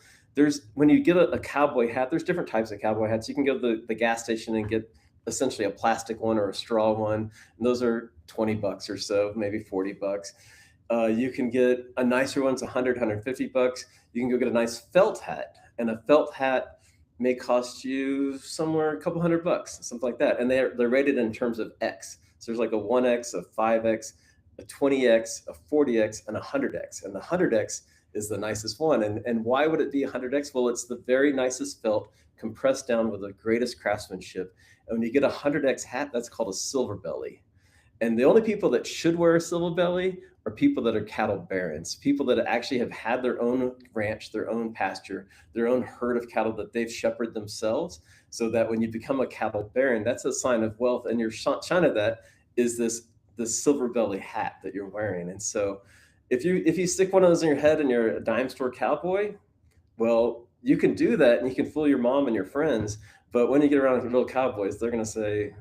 When you get a cowboy hat, there's different types of cowboy hats. You can go to the gas station and get essentially a plastic one or a straw one. And those are $20 or so, maybe $40. You can get a nicer one's $100, $150. You can go get a nice felt hat, and a felt hat may cost you somewhere a couple $100, something like that. And they're rated in terms of X. So there's like a 1X, a 5X, a 20X, a 40X, and a 100X. And the 100X is the nicest one. And why would it be 100X? Well, it's the very nicest felt compressed down with the greatest craftsmanship. And when you get a 100X hat, that's called a silver belly. And the only people that should wear a silver belly are people that are cattle barons, people that actually have had their own ranch, their own pasture, their own herd of cattle that they've shepherded themselves, so that when you become a cattle baron, that's a sign of wealth. And your sign of that is this silver belly hat that you're wearing. And so if you stick one of those in your head and you're a dime store cowboy, well, you can do that and you can fool your mom and your friends. But when you get around with real cowboys, they're going to say,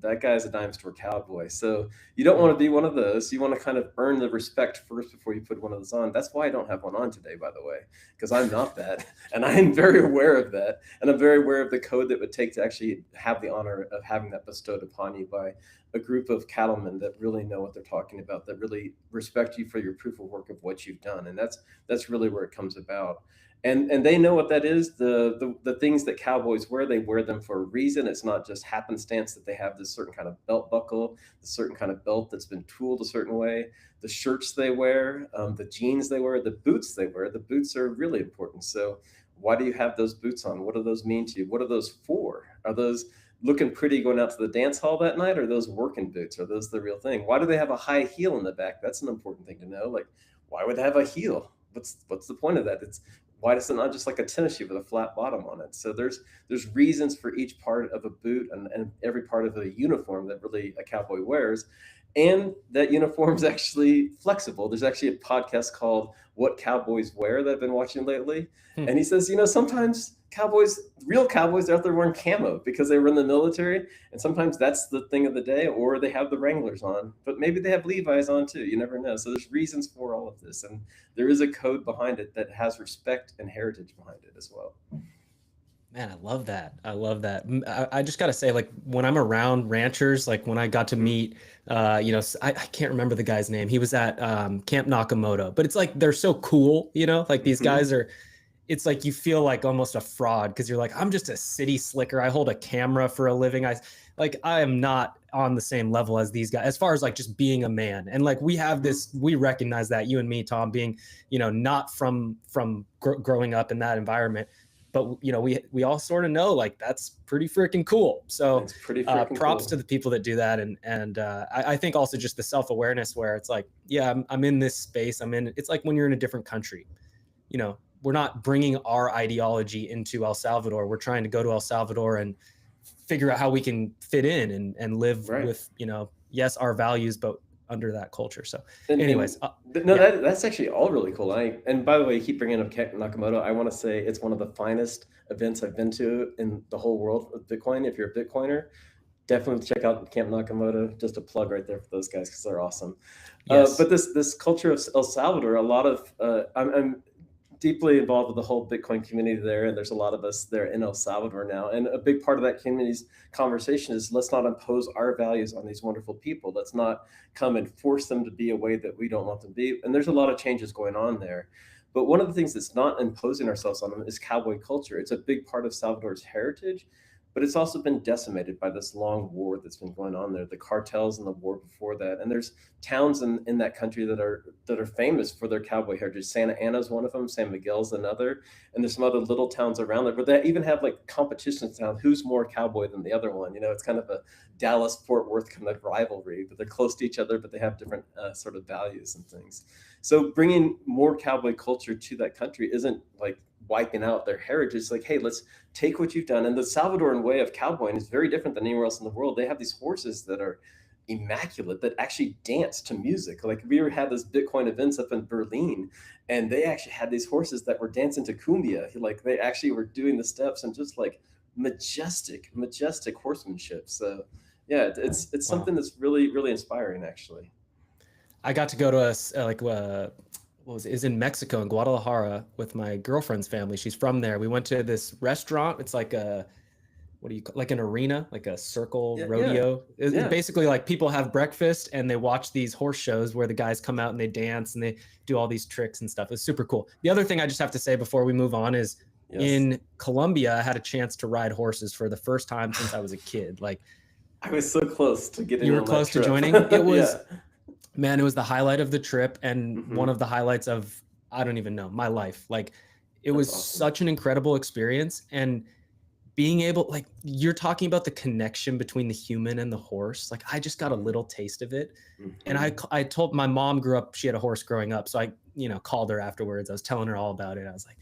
that guy's a dime store cowboy. So you don't want to be one of those. You want to kind of earn the respect first before you put one of those on. That's why I don't have one on today, by the way, because I'm not that. And I am very aware of that. And I'm very aware of the code that would take to actually have the honor of having that bestowed upon you by a group of cattlemen that really know what they're talking about, that really respect you for your proof of work of what you've done. And that's really where it comes about. And they know what that is. The things that cowboys wear, they wear them for a reason. It's not just happenstance that they have this certain kind of belt buckle, a certain kind of belt that's been tooled a certain way. The shirts they wear, the jeans they wear, the boots they wear. The boots are really important. So why do you have those boots on? What do those mean to you? What are those for? Are those looking pretty going out to the dance hall that night? Or are those working boots? Are those the real thing? Why do they have a high heel in the back? That's an important thing to know. Like, why would they have a heel? What's the point of that? It's why does it not just like a tennis shoe with a flat bottom on it? So there's reasons for each part of a boot and every part of a uniform that really a cowboy wears. And that uniform is actually flexible. There's actually a podcast called What Cowboys Wear that I've been watching lately. And he says, sometimes real cowboys are out there wearing camo because they were in the military. And sometimes that's the thing of the day, or they have the Wranglers on, but maybe they have Levi's on too. You never know. So there's reasons for all of this. And there is a code behind it that has respect and heritage behind it as well. Man, I love that. I love that. I just got to say, like, when I'm around ranchers, like when I got to meet, I can't remember the guy's name. He was at Camp Nakamoto, but it's like, they're so cool, like these guys are, it's like, you feel like almost a fraud because you're like, I'm just a city slicker. I hold a camera for a living. I am not on the same level as these guys, as far as like just being a man. And like, we have this, we recognize that, you and me, Tom, being, not from growing up in that environment. But we all sort of know like that's pretty freaking cool. So it's pretty freaking props cool to the people that do that, and I think also just the self-awareness where it's like, yeah, I'm in this space. It's like when you're in a different country, we're not bringing our ideology into El Salvador. We're trying to go to El Salvador and figure out how we can fit in and live with yes, our values, but under that culture. So anyways, that's actually all really cool. And by the way, you keep bringing up Camp Nakamoto. I want to say it's one of the finest events I've been to in the whole world of Bitcoin. If you're a Bitcoiner, definitely check out Camp Nakamoto. Just a plug right there for those guys because they're awesome. Yes. But this culture of El Salvador, a lot of I'm deeply involved with the whole Bitcoin community there, and there's a lot of us there in El Salvador now. And a big part of that community's conversation is let's not impose our values on these wonderful people. Let's not come and force them to be a way that we don't want them to be. And there's a lot of changes going on there. But one of the things that's not imposing ourselves on them is cowboy culture. It's a big part of Salvador's heritage, but it's also been decimated by this long war that's been going on there, the cartels and the war before that. And there's towns in that country that are famous for their cowboy heritage. Santa Ana's one of them, San Miguel's another, and there's some other little towns around there, but they even have like competitions down who's more cowboy than the other one. It's kind of a Dallas-Fort Worth kind of rivalry, but they're close to each other, but they have different sort of values and things. So bringing more cowboy culture to that country isn't like wiping out their heritage. It's like, hey, let's take what you've done. And the Salvadoran way of cowboying is very different than anywhere else in the world. They have these horses that are immaculate that actually dance to music. Like we had this Bitcoin events up in Berlin, and they actually had these horses that were dancing to cumbia. Like they actually were doing the steps and just like majestic horsemanship. So yeah, it's something that's really, really inspiring actually. I got to go to is in Mexico, in Guadalajara, with my girlfriend's family. She's from there. We went to this restaurant. It's like like an arena, like a circle rodeo. It's basically like people have breakfast and they watch these horse shows where the guys come out and they dance and they do all these tricks and stuff. It's super cool. The other thing I just have to say before we move on is in Colombia, I had a chance to ride horses for the first time since I was a kid. Like I was so close to getting. You were close to joining. It was. Man, it was the highlight of the trip and one of the highlights of, I don't even know, my life. Like it was awesome. Such an incredible experience. And being able, like you're talking about the connection between the human and the horse. Like I just got a little taste of it. And I told my mom grew up, she had a horse growing up. So I, called her afterwards. I was telling her all about it. I was like,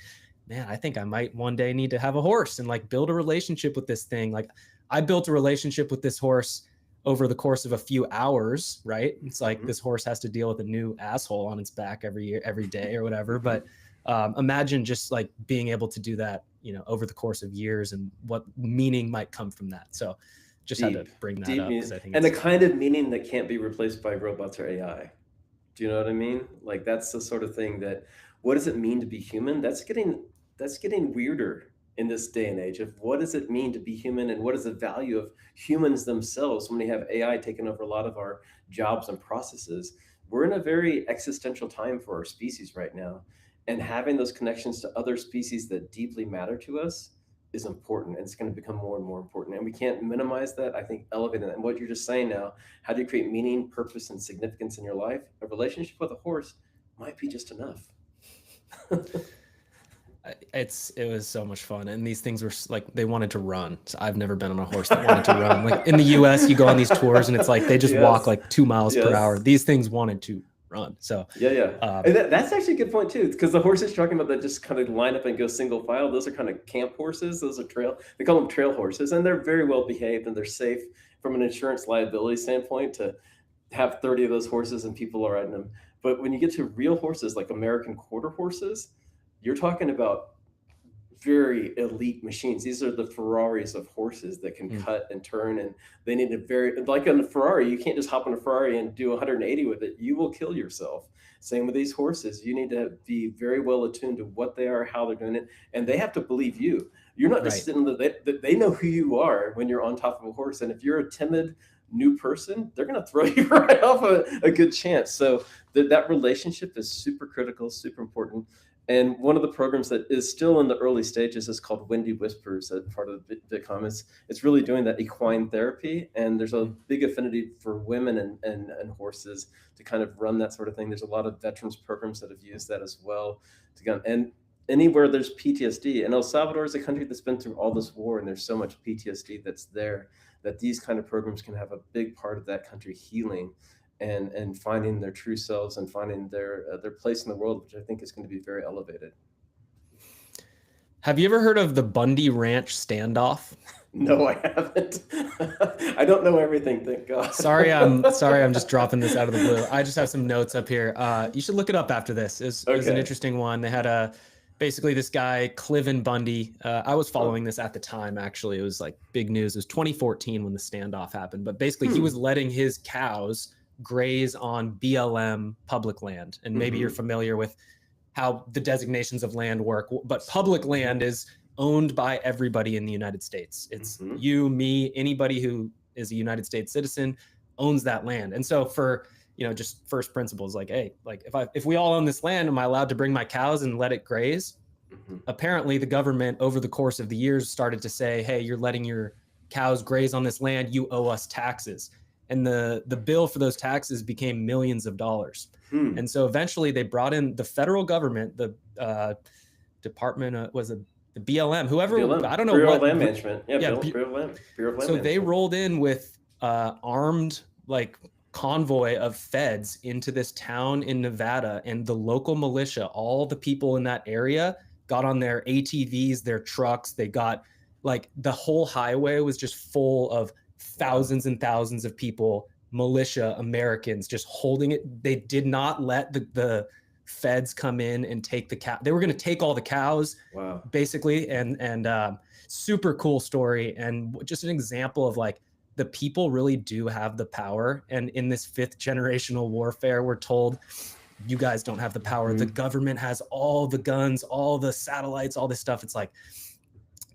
man, I think I might one day need to have a horse and like build a relationship with this thing. Like I built a relationship with this horse over the course of a few hours, right? It's like this horse has to deal with a new asshole on its back every day or whatever. But imagine just like being able to do that, over the course of years and what meaning might come from that. So just had to Deep, bring that deep up because meaning, I think and the it's kind of meaning that can't be replaced by robots or AI. Do you know what I mean? Like that's the sort of thing that what does it mean to be human? That's getting weirder in this day and age of what does it mean to be human and what is the value of humans themselves when we have AI taking over a lot of our jobs and processes. We're in a very existential time for our species right now. And having those connections to other species that deeply matter to us is important, and it's going to become more and more important, and we can't minimize that. I think elevating that, and what you're just saying now, how do you create meaning, purpose, and significance in your life? A relationship with a horse might be just enough. it was so much fun, and these things were like they wanted to run. So I've never been on a horse that wanted to run. Like in the US, you go on these tours and it's like they just walk Yes, like 2 miles per hour. yes. These things wanted to run. So Yeah, yeah. um, And that's actually a good point too, because the horses you're talking about that just kind of line up and go single file, those are kind of camp horses. Those are they call them trail horses, and they're very well behaved and they're safe from an insurance liability standpoint to have 30 of those horses and people are riding them. But when you get to real horses like American quarter horses, you're talking about very elite machines. These are the Ferraris of horses that can mm, cut and turn, and they need a very like on a Ferrari. You can't just hop on a Ferrari and do 180 with it. You will kill yourself. Same with these horses. You need to be very well attuned to what they are, how they're doing it, and they have to believe you. You're not just right. sitting there. They know who you are when you're on top of a horse, and if you're a timid new person, they're going to throw you right off a good chance. So that relationship is super critical, super important. And one of the programs that is still in the early stages is called Windy Whispers, that part of the VidCom. It's really doing that equine therapy. And there's a Mm. big affinity for women and horses to kind of run that sort of thing. There's a lot of veterans programs that have used that as well. And anywhere there's PTSD, and El Salvador is a country that's been through all this war, and there's so much PTSD that's there that these kind of programs can have a big part of that country healing and finding their true selves and finding their place in the world, which I think is going to be very elevated. Have you ever heard of the Bundy Ranch standoff? No, I haven't. I don't know everything, thank God. Sorry, I'm just dropping this out of the blue. I just have some notes up here. You should look it up after this. It was an Okay. interesting one. They had basically this guy, Cliven Bundy. I was Huh. following this at the time, actually. It was like big news. It was 2014 when the standoff happened. But basically, he was Hmm. letting his cows graze on BLM public land. And maybe you're Mm-hmm. familiar with how the designations of land work. But public land is owned by everybody in the United States. It's Mm-hmm. you, me, anybody who is a United States citizen owns that land. And so for, just first principles, like, hey, like if we all own this land, am I allowed to bring my cows and let it graze? Mm-hmm. Apparently the government over the course of the years started to say, hey, you're letting your cows graze on this land, you owe us taxes. And the bill for those taxes became millions of dollars. Hmm. And so eventually they brought in the federal government, the department was the BLM, whoever, BLM, I don't know Bureau of what. Land Management. Yeah, Yeah. Bureau of Land So they Management. rolled in with armed like convoy of feds into this town in Nevada, and the local militia, all the people in that area got on their ATVs, their trucks. They got like the whole highway was just full of Wow. thousands and thousands of people, militia, Americans just holding it. They did not let the feds come in and take the cow. They were going to take all the cows Wow. basically. And super cool story. And just an example of like, the people really do have the power. And in this fifth generational warfare, we're told, you guys don't have the power. Mm-hmm. The government has all the guns, all the satellites, all this stuff. It's like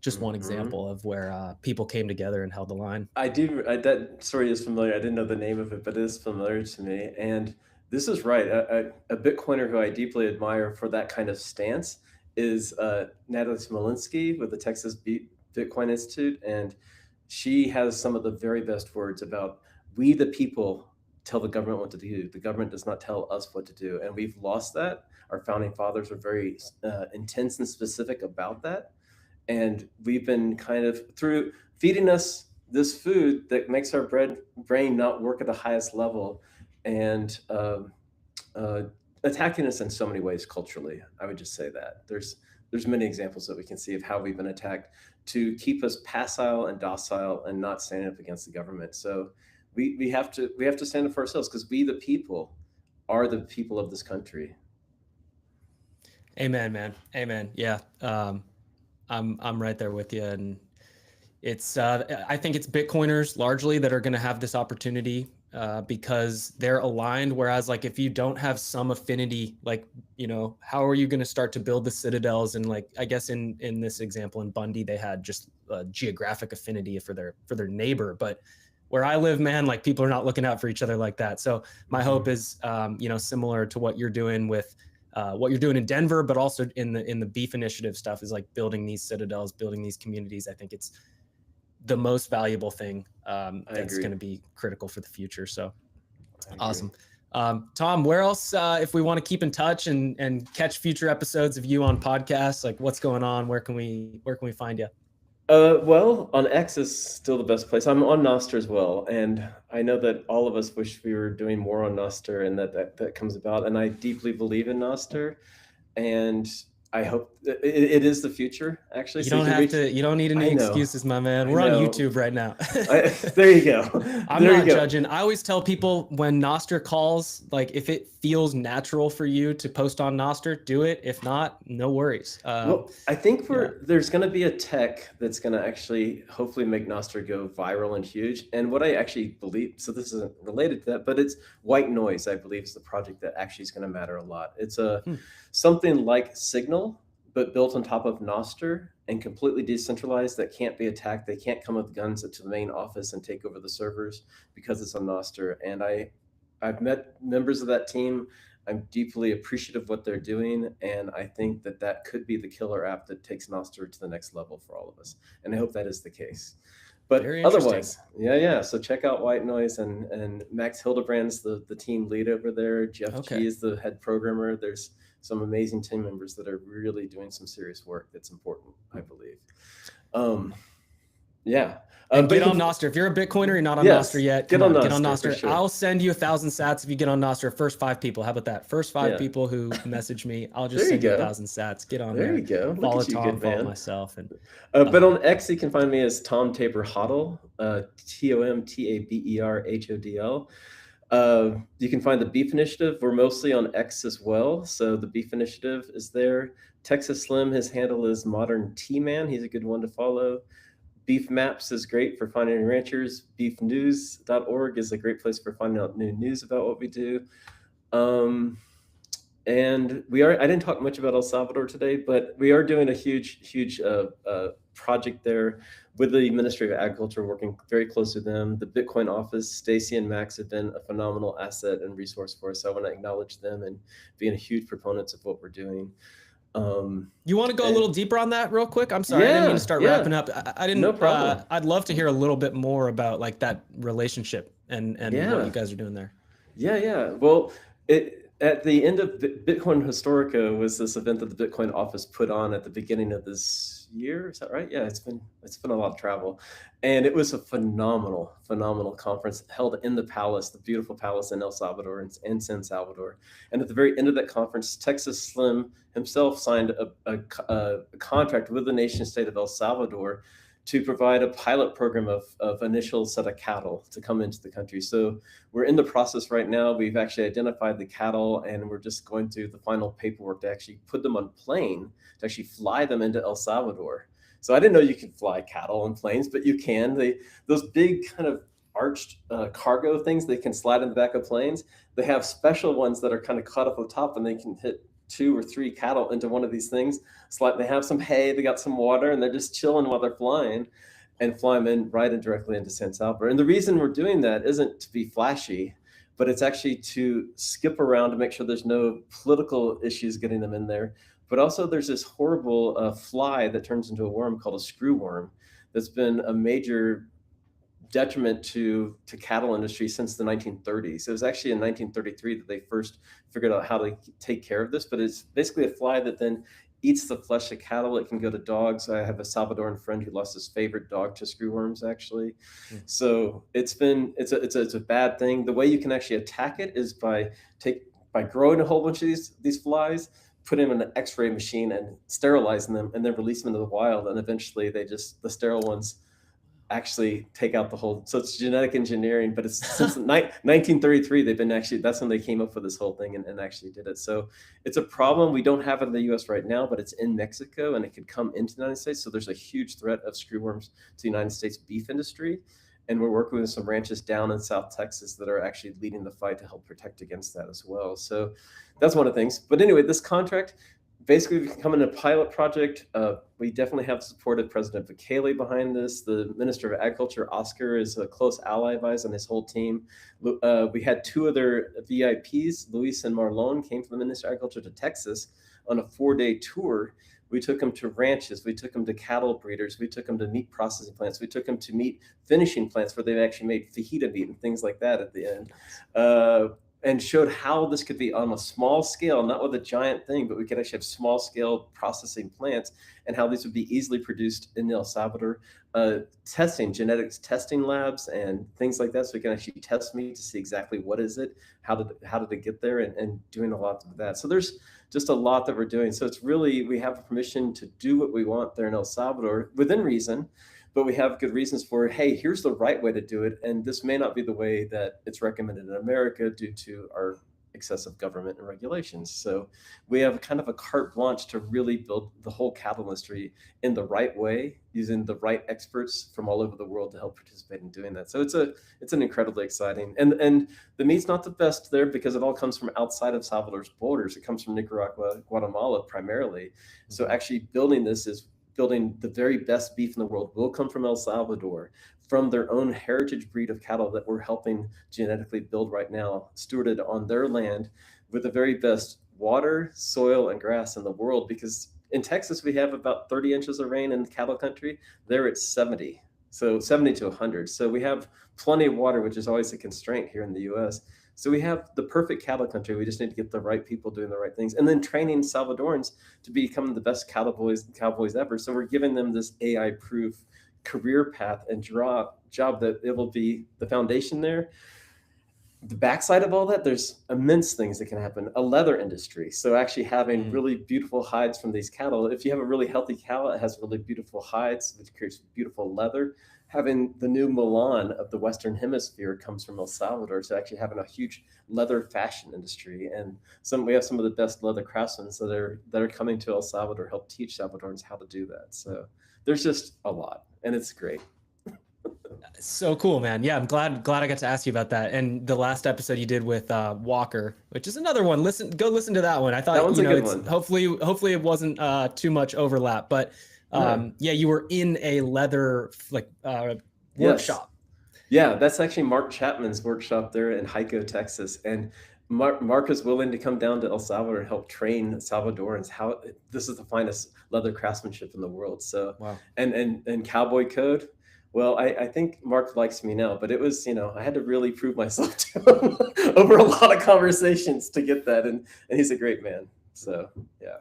just one Mm-hmm. example of where people came together and held the line. I do. That story is familiar. I didn't know the name of it, but it is familiar to me. And this is right. A Bitcoiner who I deeply admire for that kind of stance is Natalie Smolinski with the Bitcoin Institute. And she has some of the very best words about we, the people, tell the government what to do. The government does not tell us what to do. And we've lost that. Our founding fathers were very intense and specific about that. And we've been kind of through feeding us this food that makes our brain not work at the highest level and uh, attacking us in so many ways culturally. I would just say that there's many examples that we can see of how we've been attacked to keep us passive and docile and not standing up against the government. So we have to stand up for ourselves because we the people are the people of this country. Amen, man. Amen. Yeah. I'm right there with you. And It's I think it's Bitcoiners largely that are going to have this opportunity because they're aligned. Whereas like if you don't have some affinity, like, you know, how are you going to start to build the citadels? And like, I guess in this example in Bundy, they had just geographic affinity for their neighbor. But where I live, man, like people are not looking out for each other like that. So my hope is, you know, similar to what you're doing with what you're doing in Denver, but also in the beef initiative stuff is like building these citadels, building these communities. I think it's the most valuable thing that's going to be critical for the future. So awesome. Tom, where else, if we want to keep in touch and catch future episodes of you on podcasts, like what's going on? Where can we find you? Well, on X is still the best place. I'm on Nostr as well, and I know that all of us wish we were doing more on Nostr, and that comes about. And I deeply believe in Nostr, and I hope it is the future. Actually, you don't have to. You don't need any excuses, my man. We're on YouTube right now. There you go. I'm not judging. I always tell people when Nostr calls, like if it feels natural for you to post on Nostr, do it. If not, no worries. Well, I think there's going to be a tech that's going to actually hopefully make Nostr go viral and huge. And what I actually believe, so this isn't related to that, but it's White Noise, I believe, is the project that actually is going to matter a lot. It's something like Signal, but built on top of Nostr and completely decentralized that can't be attacked. They can't come with guns to the main office and take over the servers because it's on Nostr. And I've met members of that team. I'm deeply appreciative of what they're doing. And I think that could be the killer app that takes Nostr to the next level for all of us. And I hope that is the case. But otherwise, yeah. So check out White Noise and Max Hildebrand's the team lead over there. Jeff G is the head programmer. There's some amazing team members that are really doing some serious work that's important, I believe. Get on Nostr. If you're a Bitcoiner, you're not on Nostr yet, get on Nostr. Sure. I'll send you 1,000 sats if you get on Nostr. First 5 people. How about that? First 5 people who message me, I'll just send you 1,000 sats. Get on there. There you go. Follow Tom, follow myself. And but on X, you can find me as Tom Tabor Hodl, TomTaberhodl. You can find the Beef Initiative. We're mostly on X as well. So the Beef Initiative is there. Texas Slim, his handle is Modern T-Man. He's a good one to follow. Beef Maps is great for finding ranchers. Beefnews.org is a great place for finding out new news about what we do. And I didn't talk much about El Salvador today, but we are doing a huge project there with the Ministry of Agriculture, working very close with them. The Bitcoin office, Stacy and Max have been a phenomenal asset and resource for us. So I want to acknowledge them and being a huge proponents of what we're doing. You want to go a little deeper on that real quick? I'm sorry, I didn't mean to start wrapping up. I didn't. No problem. I'd love to hear a little bit more about like that relationship and what you guys are doing there. Yeah. Well, at the end of Bitcoin Historica was this event that the Bitcoin office put on at the beginning of this year. Is that right? Yeah, it's been a lot of travel, and it was a phenomenal conference held in the palace, the beautiful palace in El Salvador and San Salvador. And at the very end of that conference, Texas Slim himself signed a contract with the nation state of El Salvador to provide a pilot program of initial set of cattle to come into the country. So we're in the process right now. We've actually identified the cattle, and we're just going through the final paperwork to actually put them on plane, to actually fly them into El Salvador. So I didn't know you could fly cattle on planes, but you can. Those big kind of arched cargo things, they can slide in the back of planes. They have special ones that are kind of cut off the top, and they can hit 2 or 3 cattle into one of these things. It's like they have some hay, they got some water, and they're just chilling while they're flying, and fly them in right and directly into San Salvador. And the reason we're doing that isn't to be flashy, but it's actually to skip around to make sure there's no political issues getting them in there. But also there's this horrible fly that turns into a worm called a screw worm that's been a major detriment to cattle industry since the 1930s. It was actually in 1933 that they first figured out how to take care of this, but it's basically a fly that then eats the flesh of cattle. It can go to dogs. I have a Salvadoran friend who lost his favorite dog to screwworms, actually. So it's a bad thing. The way you can actually attack it is by growing a whole bunch of these flies, put them in an X-ray machine and sterilizing them, and then release them into the wild. And eventually the sterile ones actually take out the whole, so it's genetic engineering, but it's since 1933 they've been actually, that's when they came up with this whole thing and actually did it. So it's a problem we don't have in the US right now, but it's in Mexico and it could come into the United States. So there's a huge threat of screwworms to the United States beef industry, and we're working with some ranches down in South Texas that are actually leading the fight to help protect against that as well. So that's one of the things. But anyway, this contract basically becoming a pilot project. We definitely have supported President Bukele behind this. The Minister of Agriculture, Oscar, is a close ally of ours and his whole team. We had two other VIPs, Luis and Marlon, came from the Minister of Agriculture to Texas on a 4-day tour. We took them to ranches. We took them to cattle breeders. We took them to meat processing plants. We took them to meat finishing plants where they actually made fajita meat and things like that at the end. And showed how this could be on a small scale, not with a giant thing, but we could actually have small scale processing plants and how these would be easily produced in El Salvador. Testing, genetics testing labs and things like that. So we can actually test meat to see exactly what is it, how did it get there, and doing a lot of that. So there's just a lot that we're doing. So it's really, we have permission to do what we want there in El Salvador within reason, but we have good reasons for, hey, here's the right way to do it. And this may not be the way that it's recommended in America due to our excessive government and regulations. So we have kind of a carte blanche to really build the whole cattle industry in the right way, using the right experts from all over the world to help participate in doing that. So it's an incredibly exciting, and the meat's not the best there because it all comes from outside of Salvador's borders. It comes from Nicaragua, Guatemala primarily. So actually building this is building the very best beef in the world will come from El Salvador, from their own heritage breed of cattle that we're helping genetically build right now, stewarded on their land with the very best water, soil, and grass in the world. Because in Texas, we have about 30 inches of rain in cattle country. There it's 70, so 70 to 100. So we have plenty of water, which is always a constraint here in the US. So we have the perfect cattle country. We just need to get the right people doing the right things, and then training Salvadorans to become the best cowboys ever. So we're giving them this AI-proof career path and job that it will be the foundation there. The backside of all that, there's immense things that can happen. A leather industry. So actually having really beautiful hides from these cattle. If you have a really healthy cow, it has really beautiful hides, which creates beautiful leather. Having the new Milan of the Western Hemisphere comes from El Salvador. So actually having a huge leather fashion industry, and we have some of the best leather craftsmen that are coming to El Salvador to help teach Salvadorans how to do that. So there's just a lot, and it's great. So cool, man. Yeah, I'm glad I got to ask you about that. And the last episode you did with Walker, which is another one. Go listen to that one. I thought that one's a good one. Hopefully it wasn't too much overlap, but yeah, you were in a leather workshop. Yeah, that's actually Mark Chapman's workshop there in Hico, Texas. And Mark is willing to come down to El Salvador and help train Salvadorans how this is the finest leather craftsmanship in the world. So wow. And cowboy code. Well, I think Mark likes me now, but it was, I had to really prove myself to him over a lot of conversations to get that. And he's a great man. So, yeah.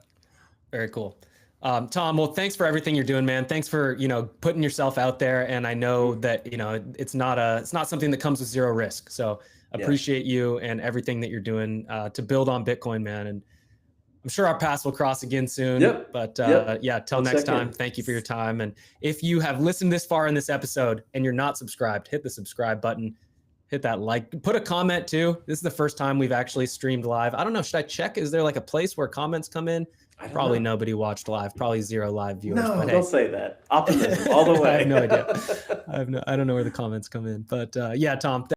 Very cool. Tom, well, thanks for everything you're doing, man. Thanks for, putting yourself out there. And I know that, it's not something that comes with zero risk. So appreciate you and everything that you're doing to build on Bitcoin, man. And I'm sure our paths will cross again soon. Yep. But yeah, till next time, thank you for your time. And if you have listened this far in this episode and you're not subscribed, hit the subscribe button, hit that like, put a comment too. This is the first time we've actually streamed live. I don't know. Should I check? Is there like a place where comments come in? Probably nobody watched live, probably 0 live viewers. No, but don't say that. Optimism all the way. I have no idea. I don't know where the comments come in, but yeah, Tom.